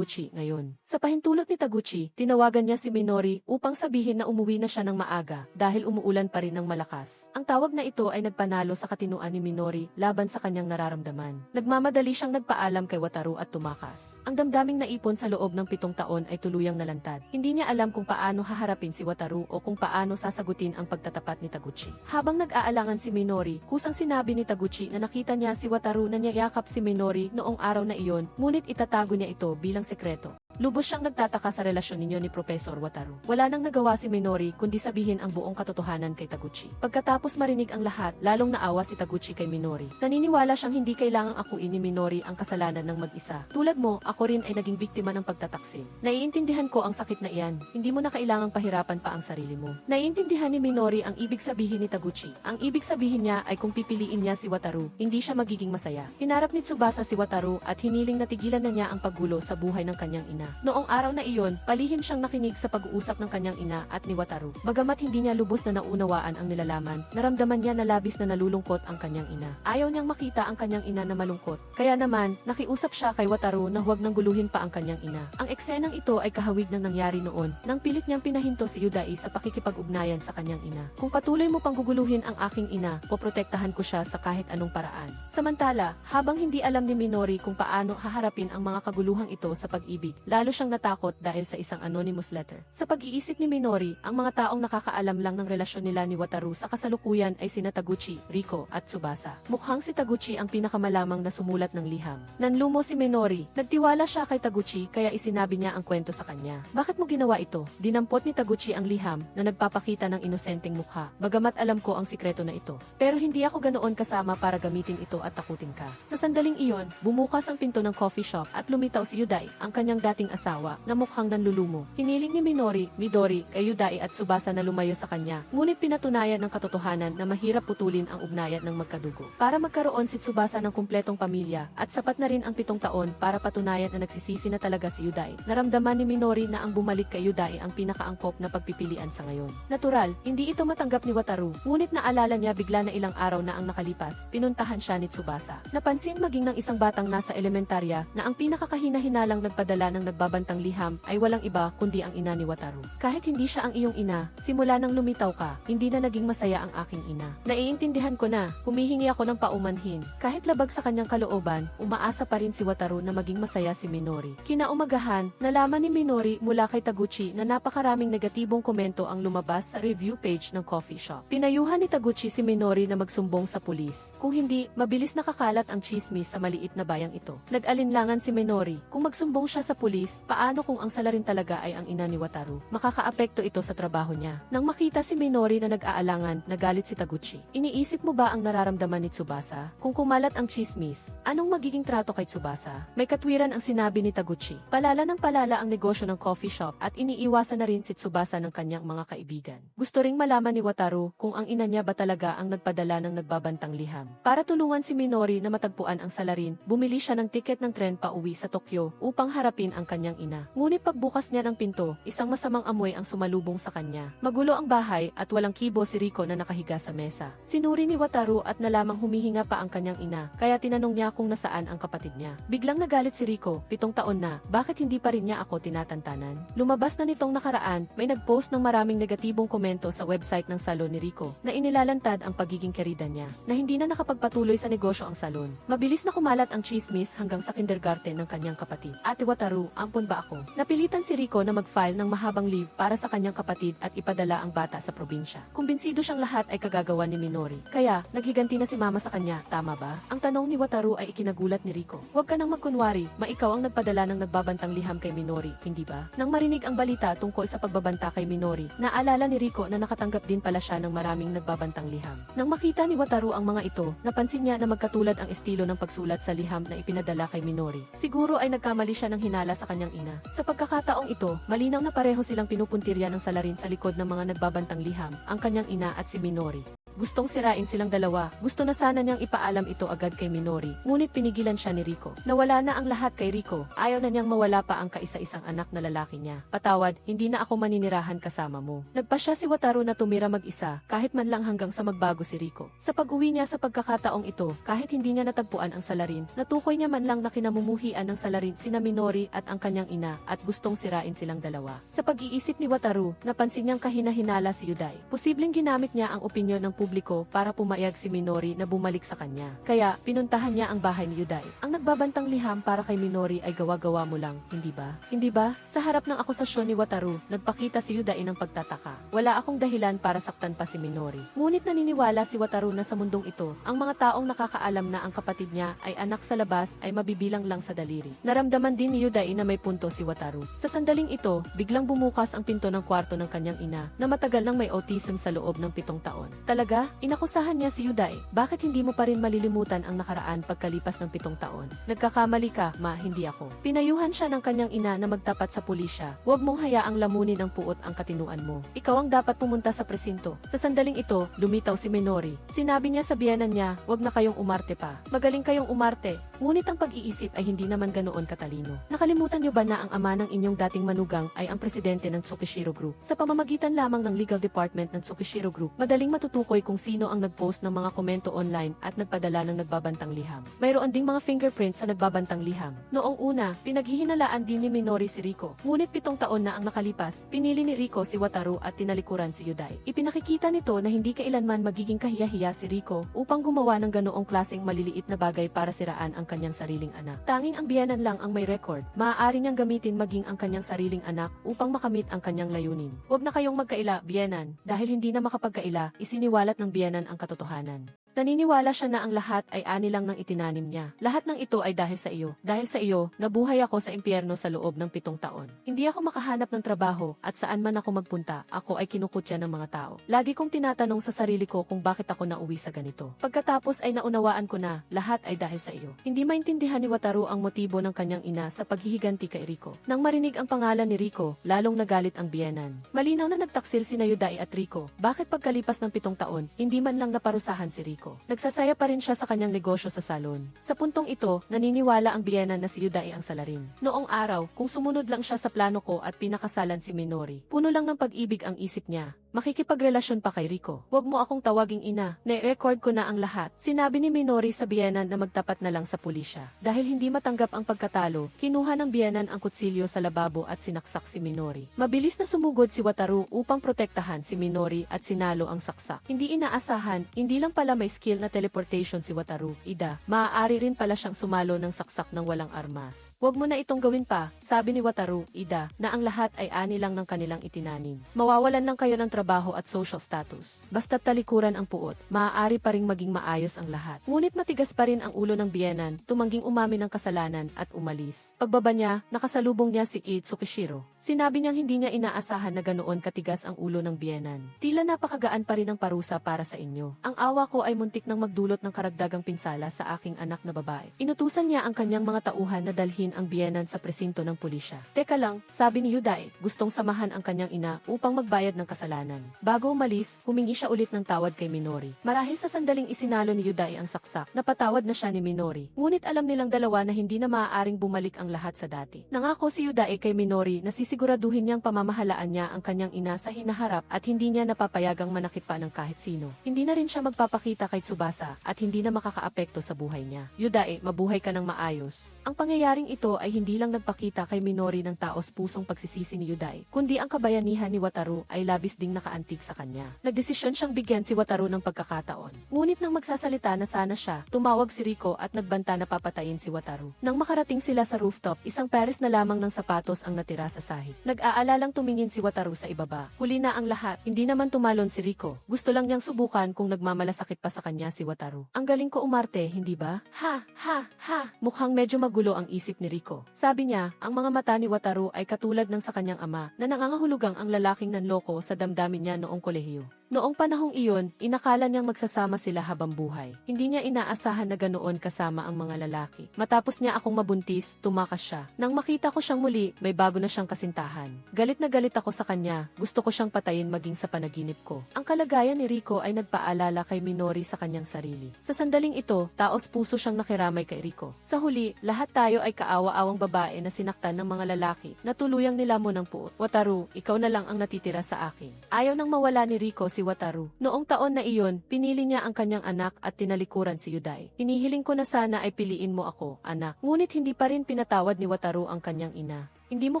ngayon. Sa pahintulot ni Taguchi, tinawagan niya si Minori upang sabihin na umuwi na siya ng maaga dahil umuulan pa rin ng malakas. Ang tawag na ito ay nagpanalo sa katinuan ni Minori laban sa kanyang nararamdaman. Nagmamadali siyang nagpaalam kay Wataru at tumakas. Ang damdaming naipon sa loob ng 7 taon ay tuluyang nalantad. Hindi niya alam kung paano haharapin si Wataru o kung paano sasagutin ang pagtatapat ni Taguchi. Habang nag-aalangan si Minori, kusang sinabi ni Taguchi na nakita niya si Wataru na niyayakap si Minori noong araw na iyon, ngunit itatago niya ito bilang sekreto. Lubos siyang nagtataka sa relasyon ninyo ni Professor Wataru. Wala nang nagawa si Minori kundi sabihin ang buong katotohanan kay Taguchi. Pagkatapos marinig ang lahat, lalong naawa si Taguchi kay Minori. Naniniwala siyang hindi kailangang akuin ni Minori ang kasalanan ng mag-isa. Tulad mo, ako rin ay naging biktima ng pagtataksil. Naiintindihan ko ang sakit na iyan. Hindi mo na kailangang pahirapan pa ang sarili mo. Naiintindihan ni Minori ang ibig sabihin ni Taguchi. Ang ibig sabihin niya ay kung pipiliin niya si Wataru, hindi siya magiging masaya. Hinarap ni Tsubasa si Wataru at hiniling na tigilan na niya ang paggulo sa buhay ng kanyang ina. Noong araw na iyon, palihim siyang nakinig sa pag-uusap ng kanyang ina at ni Wataru. Bagamat hindi niya lubos na naunawaan ang nilalaman, naramdaman niya na labis na nalulungkot ang kanyang ina. Ayaw niyang makita ang kanyang ina na malungkot. Kaya naman, nakiusap siya kay Wataru na huwag nang guluhin pa ang kanyang ina. Ang eksenang ito ay kahawig ng nangyari noon, nang pilit niyang pinahinto si Yuday sa pakikipag-ugnayan sa kanyang ina. Kung patuloy mo pang guguluhin ang aking ina, poprotektahan ko siya sa kahit anong paraan. Samantala, habang hindi alam ni Minori kung paano haharapin ang mga kaguluhang ito sa pag-ibig, lalo siyang natakot dahil sa isang anonymous letter. Sa pag-iisip ni Minori, ang mga taong nakakaalam lang ng relasyon nila ni Wataru sa kasalukuyan ay sina Taguchi, Riko, at Tsubasa. Mukhang si Taguchi ang pinakamalamang na sumulat ng liham. Nanlumo si Minori. Nagtiwala siya kay Taguchi kaya isinabi niya ang kwento sa kanya. Bakit mo ginawa ito? Dinampot ni Taguchi ang liham na nagpapakita ng inosenteng mukha. Bagamat alam ko ang sikreto na ito. Pero hindi ako ganoon kasama para gamitin ito at takutin ka. Sa sandaling iyon, bumukas ang pinto ng coffee shop at lumitaw si Yuday, ang kanyang dating naging asawa, na mukhang nanlulumo. Hiniling ni Minori, Midori, kay Yudai at Tsubasa na lumayo sa kanya, ngunit pinatunayan ng katotohanan na mahirap putulin ang ugnayan ng magkadugo. Para magkaroon si Tsubasa ng kumpletong pamilya, at sapat na rin ang 7 taon para patunayan na nagsisisi na talaga si Yudai. Naramdaman ni Minori na ang bumalik kay Yudai ang pinakaangkop na pagpipilian sa ngayon. Natural, hindi ito matanggap ni Wataru, ngunit naalala niya bigla na ilang araw na ang nakalipas, pinuntahan siya ni Tsubasa. Napansin maging ng isang batang nasa elementarya na ang pinakakahina-hinalang nagpadala ng nagbabantang liham ay walang iba kundi ang ina ni Wataru. Kahit hindi siya ang iyong ina, simula nang lumitaw ka, hindi na naging masaya ang aking ina. Naiintindihan ko na, humihingi ako ng paumanhin. Kahit labag sa kanyang kalooban, umaasa pa rin si Wataru na maging masaya si Minori. Kinaumagahan, nalaman ni Minori mula kay Taguchi na napakaraming negatibong komento ang lumabas sa review page ng coffee shop. Pinayuhan ni Taguchi si Minori na magsumbong sa pulis. Kung hindi, mabilis nakakalat ang chismis sa maliit na bayang ito. Nag-alinlangan si Minori, kung magsumbong siya sa pulis, paano kung ang salarin talaga ay ang ina ni Wataru? Makakaapekto ito sa trabaho niya. Nang makita si Minori na nag-aalangan, nagalit si Taguchi. Iniisip mo ba ang nararamdaman ni Tsubasa? Kung kumalat ang chismis, anong magiging trato kay Tsubasa? May katwiran ang sinabi ni Taguchi. Palala ng palala ang negosyo ng coffee shop at iniiwasan na rin si Tsubasa ng kanyang mga kaibigan. Gusto ring malaman ni Wataru kung ang ina niya ba talaga ang nagpadala ng nagbabantang liham. Para tulungan si Minori na matagpuan ang salarin, bumili siya ng tiket ng tren pauwi sa Tokyo upang harapin ang kanyang ina. Ngunit pagbukas niya ng pinto, isang masamang amoy ang sumalubong sa kanya. Magulo ang bahay at walang kibo si Riko na nakahiga sa mesa. Sinuri ni Wataru at nalamang humihinga pa ang kanyang ina, kaya tinanong niya kung nasaan ang kapatid niya. Biglang nagalit si Riko, 7 taon na, bakit hindi pa rin niya ako tinatantanan? Lumabas na nitong nakaraan, may nagpost ng maraming negatibong komento sa website ng salon ni Riko, na inilalantad ang pagiging kerida niya, na hindi na nakapagpatuloy sa negosyo ang salon. Mabilis na kumalat ang chismis hanggang sa kindergarten ng kanyang kapatid. Ate Wataru, ampun ba ako? Napilitan si Riko na mag-file ng mahabang leave para sa kanyang kapatid at ipadala ang bata sa probinsya. Kumbinsido siyang lahat ay kagagawa ni Minori. Kaya, naghiganti na si mama sa kanya, tama ba? Ang tanong ni Wataru ay ikinagulat ni Riko. Huwag ka nang magkunwari, maikaw ang nagpadala ng nagbabantang liham kay Minori, hindi ba? Nang marinig ang balita tungkol sa pagbabanta kay Minori, naalala ni Riko na nakatanggap din pala siya ng maraming nagbabantang liham. Nang makita ni Wataru ang mga ito, napansin niya na magkatulad ang estilo ng pagsulat sa liham na ipinadala kay Minori. Siguro ay nagkamali siya ng hinala sa kanyang ina. Sa pagkakataong ito, malinaw na pareho silang pinupuntirya ng salarin sa likod ng mga nagbabantang liham, ang kanyang ina at si Minori. Gustong sirain silang dalawa. Gusto na sana niyang ipaalam ito agad kay Minori, ngunit pinigilan siya ni Riko. Nawala na ang lahat kay Riko. Ayaw na niyang mawala pa ang kaisa-isang anak na lalaki niya. Patawad, hindi na ako maninirahan kasama mo. Nagpasya si Wataru na tumira mag-isa, kahit man lang hanggang sa magbago si Riko. Sa pag-uwi niya sa pagkakataong ito, kahit hindi niya natagpuan ang salarin, natukoy niya man lang na kinamumuhian ng salarin sina Minori at ang kanyang ina at gustong sirain silang dalawa. Sa pag-iisip ni Wataru, napansin niyang kahina-hinala si Yudai. Posibleng ginamit niya ang opinyon ng publiko para pumayag si Minori na bumalik sa kanya. Kaya, pinuntahan niya ang bahay ni Yudai. Ang nagbabantang liham para kay Minori ay gawa-gawa mo lang, hindi ba? Hindi ba? Sa harap ng akusasyon ni Wataru, nagpakita si Yudai ng pagtataka. Wala akong dahilan para saktan pa si Minori. Ngunit naniniwala si Wataru na sa mundong ito, ang mga taong nakakaalam na ang kapatid niya ay anak sa labas ay mabibilang lang sa daliri. Naramdaman din ni Yudai na may punto si Wataru. Sa sandaling ito, biglang bumukas ang pinto ng kwarto ng kanyang ina na matagal nang may autism sa loob ng 7 taon. Talaga? Inakusahan niya si Yudai, bakit hindi mo pa rin malilimutan ang nakaraan pagkalipas ng 7 taon? Nagkakamali ka, ma, hindi ako. Pinayuhan siya ng kanyang ina na magtapat sa pulisya. Huwag mong hayaang lamunin ng puot ang katinuan mo. Ikaw ang dapat pumunta sa presinto. Sa sandaling ito, lumitaw si Minori. Sinabi niya sa biyenan niya, huwag na kayong umarte pa. Magaling kayong umarte, ngunit ang pag-iisip ay hindi naman ganoon katalino. Nakalimutan niyo ba na ang ama ng inyong dating manugang ay ang presidente ng Tsukishiro Group? Sa pamamagitan lamang ng legal department ng Tsukishiro Group, madaling matutukoy kung sino ang nag-post ng mga komento online at nagpadala ng nagbabantang liham. Mayroon ding mga fingerprints sa nagbabantang liham. Noong una, pinaghihinalaan din ni Minori si Riko. Ngunit 7 taon na ang nakalipas, pinili ni Riko si Wataru at tinalikuran si Yudai. Ipinakikita nito na hindi kailanman magiging kahiya-hiya si Riko upang gumawa ng ganoong klaseng maliliit na bagay para siraan ang kanyang sariling anak. Tanging ang biyenan lang ang may record. Maaari niyang gamitin maging ang kanyang sariling anak upang makamit ang kanyang layunin. Huwag na kayong magkaila, biyenan. Dahil hindi na makapagkaila, isiniwalat ng biyenan ang katotohanan. Naniniwala siya na ang lahat ay ani lang ng itinanim niya. Lahat ng ito ay dahil sa iyo. Dahil sa iyo, nabuhay ako sa impyerno sa loob ng 7 taon. Hindi ako makahanap ng trabaho at saan man ako magpunta, ako ay kinukutya ng mga tao. Lagi kong tinatanong sa sarili ko kung bakit ako nauwi sa ganito. Pagkatapos ay naunawaan ko na lahat ay dahil sa iyo. Hindi maintindihan ni Wataru ang motibo ng kanyang ina sa paghihiganti kay Rico. Nang marinig ang pangalan ni Rico, lalong nagalit ang biyenan. Malinaw na nagtaksil sina Yudai at Rico. Bakit pagkalipas ng 7 taon, hindi man lang naparusahan si Rico? Nagsasaya pa rin siya sa kanyang negosyo sa salon. Sa puntong ito, naniniwala ang biyenan na si Yudai ang salarin. Noong araw, kung sumunod lang siya sa plano ko at pinakasalan si Minori, puno lang ng pag-ibig ang isip niya. Makikipagrelasyon pa kay Rico. Huwag mo akong tawaging ina. Na-record ko na ang lahat. Sinabi ni Minori sa biyenan na magtapat na lang sa pulisya. Dahil hindi matanggap ang pagkatalo, kinuha ng biyenan ang kutsilyo sa lababo at sinaksak si Minori. Mabilis na sumugod si Wataru upang protektahan si Minori at sinalo ang saksak. Hindi inaasahan, hindi lang pala may skill na teleportation si Wataru. Ida, maaari rin pala siyang sumalo ng saksak ng walang armas. Huwag mo na itong gawin pa, sabi ni Wataru, Ida, na ang lahat ay ani lang ng kanilang itinanim. Mawawalan lang kayo ng trabaho at social status. Basta't talikuran ang puot, maaari pa ring maging maayos ang lahat. Ngunit matigas pa rin ang ulo ng biyenan, tumangging umamin ng kasalanan at umalis. Pagbaba niya, nakasalubong niya si Id Tsukishiro. Sinabi niyang hindi niya inaasahan na ganoon katigas ang ulo ng biyenan. Tila napakagaan pa rin ang parusa para sa inyo. Ang awa ko ay muntik nang magdulot ng karagdagang pinsala sa aking anak na babae. Inutusan niya ang kanyang mga tauhan na dalhin ang biyenan sa presinto ng pulisya. Teka lang, sabi ni Yudai, gustong samahan ang kanyang ina upang magbayad ng kasalanan. Bago umalis, humingi siya ulit ng tawad kay Minori. Marahil sa sandaling isinalo ni Yudai ang saksak, napatawad na siya ni Minori. Ngunit alam nilang dalawa na hindi na maaaring bumalik ang lahat sa dati. Nangako si Yudai kay Minori na sisiguraduhin niyang pamamahalaan niya ang kanyang ina sa hinaharap at hindi niya napapayagang manakit pa ng kahit sino. Hindi na rin siya magpapakita kay Tsubasa at hindi na makakaapekto sa buhay niya. Yudai, mabuhay ka ng maayos. Ang pangyayaring ito ay hindi lang nagpakita kay Minori ng taos pusong pagsisisi ni Yudai, kundi ang kabayanihan ni Wataru ay labis ding nakaantig sa kanya. Nagdesisyon siyang bigyan si Wataru ng pagkakataon. Ngunit nang magsasalita na sana siya, tumawag si Rico at nagbanta na papatayin si Wataru. Nang makarating sila sa rooftop, isang pares na lamang ng sapatos ang natira sa sahig. Nag-aalalang tumingin si Wataru sa ibaba. Huli na ang lahat, hindi naman tumalon si Rico. Gusto lang niyang subukan kung nagmamalasakit pa sa kanya si Wataru. Ang galing ko umarte, hindi ba? Ha, ha, ha! Mukhang medyo magulo ang isip ni Rico. Sabi niya, ang mga mata ni Wataru ay katulad ng sa kanyang ama, na nangangahulugang ang lalaking nanloko sa damdamin niya noong kolehiyo. Noong panahong iyon, inakala niyang magsasama sila habang buhay. Hindi niya inaasahan na ganoon kasama ang mga lalaki. Matapos niya akong mabuntis, tumakas siya. Nang makita ko siyang muli, may bago na siyang kasintahan. Galit na galit ako sa kanya, gusto ko siyang patayin maging sa panaginip ko. Ang kalagayan ni Rico ay nagpaalala kay Minori sa kanyang sarili. Sa sandaling ito, taos puso siyang nakiramay kay Rico. Sa huli, lahat tayo ay kaawa-awang babae na sinaktan ng mga lalaki na tuluyang nilamon ng puot. Wataru, ikaw na lang ang natitira sa akin. Ayaw nang mawala ni Rico si Wataru. Noong taon na iyon, pinili niya ang kanyang anak at tinalikuran si Yudai. Hinihiling ko na sana ay piliin mo ako, anak. Ngunit hindi pa rin pinatawad ni Wataru ang kanyang ina. Hindi mo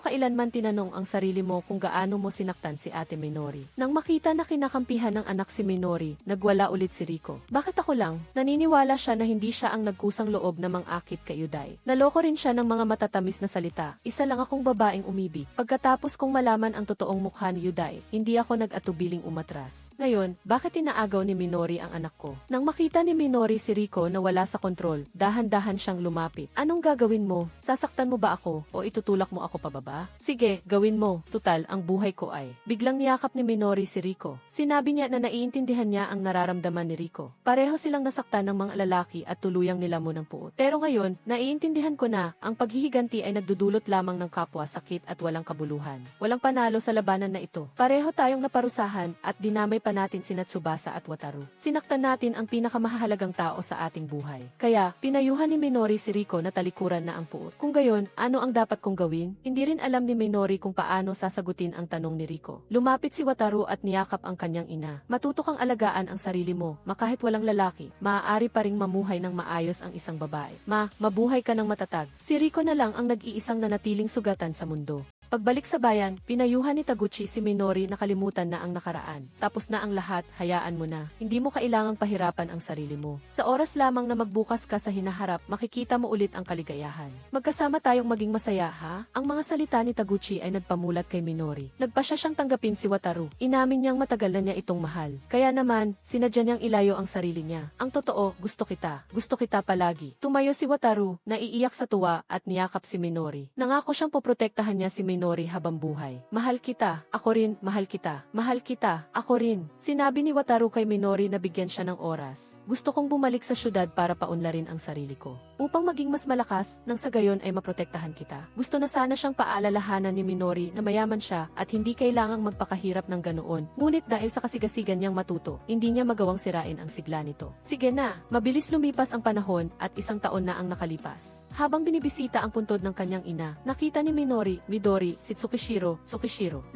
kailanman tinanong ang sarili mo kung gaano mo sinaktan si Ate Minori. Nang makita na kinakampihan ng anak si Minori, nagwala ulit si Rico. Bakit ako lang? Naniniwala siya na hindi siya ang nagkusang loob na mang-akit kay Yudai. Naloko rin siya ng mga matatamis na salita. Isa lang akong babaeng umibig. Pagkatapos kong malaman ang totoong mukha ni Yudai, hindi ako nag-atubiling umatras. Ngayon, bakit inaagaw ni Minori ang anak ko? Nang makita ni Minori si Rico na wala sa kontrol, dahan-dahan siyang lumapit. Anong gagawin mo? Sasaktan mo ba ako o itutulak mo ako pababa? Sige, gawin mo. Tutal, ang buhay ko ay. Biglang niyakap ni Minori si Rico. Sinabi niya na naiintindihan niya ang nararamdaman ni Rico. Pareho silang nasaktan ng mga lalaki at tuluyang nilamon ng puot. Pero ngayon, naiintindihan ko na ang paghihiganti ay nagdudulot lamang ng kapwa sakit at walang kabuluhan. Walang panalo sa labanan na ito. Pareho tayong naparusahan at dinamay pa natin sina Tsubasa at Wataru. Sinaktan natin ang pinakamahalagang tao sa ating buhay. Kaya, pinayuhan ni Minori si Rico na talikuran na ang puot. Kung gayon, ano ang dapat kong gawin? Hindi rin alam ni Minori kung paano sasagutin ang tanong ni Rico. Lumapit si Wataru at niyakap ang kanyang ina. Matuto kang alagaan ang sarili mo, makahit walang lalaki, maaari pa ring mamuhay ng maayos ang isang babae. Mabuhay ka ng matatag. Si Rico na lang ang nag-iisang nanatiling sugatan sa mundo. Pagbalik sa bayan, pinayuhan ni Taguchi si Minori na kalimutan na ang nakaraan. Tapos na ang lahat, hayaan mo na. Hindi mo kailangang pahirapan ang sarili mo. Sa oras lamang na magbukas ka sa hinaharap, makikita mo ulit ang kaligayahan. Magkasama tayong maging masaya, ha? Ang mga salita ni Taguchi ay nagpamulat kay Minori. Nagpasya siyang tanggapin si Wataru. Inamin niyang matagal na niya itong mahal. Kaya naman, sinadya niyang ilayo ang sarili niya. Ang totoo, gusto kita. Gusto kita palagi. Tumayo si Wataru, naiiyak sa tuwa at niyakap si Minori. Nangako siyang poprotektahan niya si Minori habang buhay. Mahal kita. Ako rin, mahal kita. Mahal kita. Ako rin. Sinabi ni Wataru kay Minori na bigyan siya ng oras. Gusto kong bumalik sa syudad para paunlarin ang sarili ko. Upang maging mas malakas, nang sa gayon ay maprotektahan kita. Gusto na sana siyang paalalahanan ni Minori na mayaman siya at hindi kailangang magpakahirap ng ganoon. Ngunit dahil sa kasigasigan niyang matuto, hindi niya magawang sirain ang sigla nito. Sige na, mabilis lumipas ang panahon at 1 taon na ang nakalipas. Habang binibisita ang puntod ng kanyang ina, nakita ni Minori, Midori, si Tsukishiro.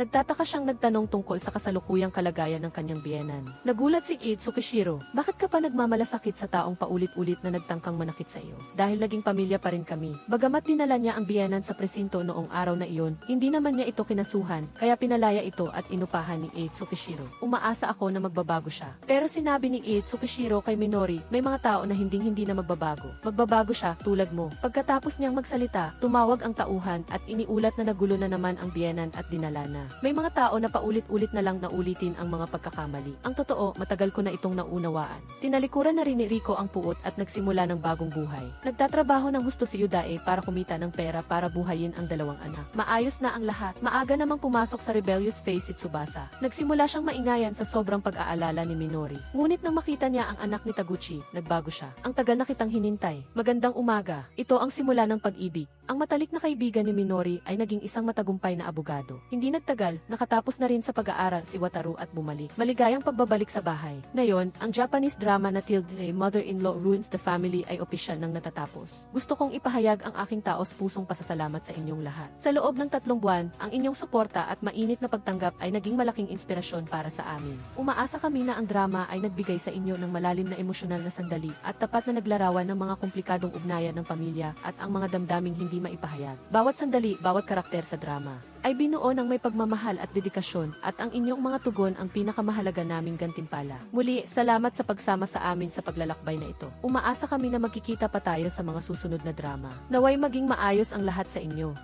Nagtataka siyang nagtanong tungkol sa kasalukuyang kalagayan ng kanyang biyenan. Nagulat si Tsukishiro, bakit ka pa nagmamalasakit sa taong paulit-ulit na nagtangkang manakit sa iyo? Dahil naging pamilya pa rin kami. Bagamat dinala niya ang biyenan sa presinto noong araw na iyon, hindi naman niya ito kinasuhan, kaya pinalaya ito at inupahan ni Tsukishiro. Umaasa ako na magbabago siya. Pero sinabi ni Tsukishiro kay Minori, may mga tao na hindi na magbabago. Magbabago siya, tulad mo. Pagkatapos niyang magsalita, tumawag ang tauhan at iniulat na nagulo na naman ang biyenan at dinala na. May mga tao na paulit-ulit na lang naulitin ang mga pagkakamali. Ang totoo, matagal ko na itong naunawaan. Tinalikuran na rin ni Rico ang puot at nagsimula ng bagong buhay. Nagtatrabaho ng gusto si Yudae para kumita ng pera para buhayin ang 2 anak. Maayos na ang lahat. Maaga namang pumasok sa rebellious phase si Tsubasa. Nagsimula siyang maingayan sa sobrang pag-aalala ni Minori. Ngunit nang makita niya ang anak ni Taguchi, nagbago siya. Ang tagal na kitang hinintay. Magandang umaga. Ito ang simula ng pag-ibig. Ang matalik na kaibigan ni Minori ay naging isang matagumpay na abogado. Hindi nagtagal, nakatapos na rin sa pag-aaral si Wataru at bumalik. Maligayang pagbabalik sa bahay. Ngayon, ang Japanese drama na Tilde Mother-in-Law Ruins the Family ay opisyal nang natatapos. Gusto kong ipahayag ang aking taos-pusong pasasalamat sa inyong lahat. Sa loob ng 3 buwan, ang inyong suporta at mainit na pagtanggap ay naging malaking inspirasyon para sa amin. Umaasa kami na ang drama ay nagbigay sa inyo ng malalim na emosyonal na sandali at tapat na naglarawan ng mga komplikadong ugnayan ng pamilya at ang mga damdaming hindi maipahayag. Bawat sandali, bawat karakter sa drama ay binuo ng may pagmamahal at dedikasyon at ang inyong mga tugon ang pinakamahalaga naming gantimpala. Muli, salamat sa pagsama sa amin sa paglalakbay na ito. Umaasa kami na magkikita pa tayo sa mga susunod na drama. Naway maging maayos ang lahat sa inyo.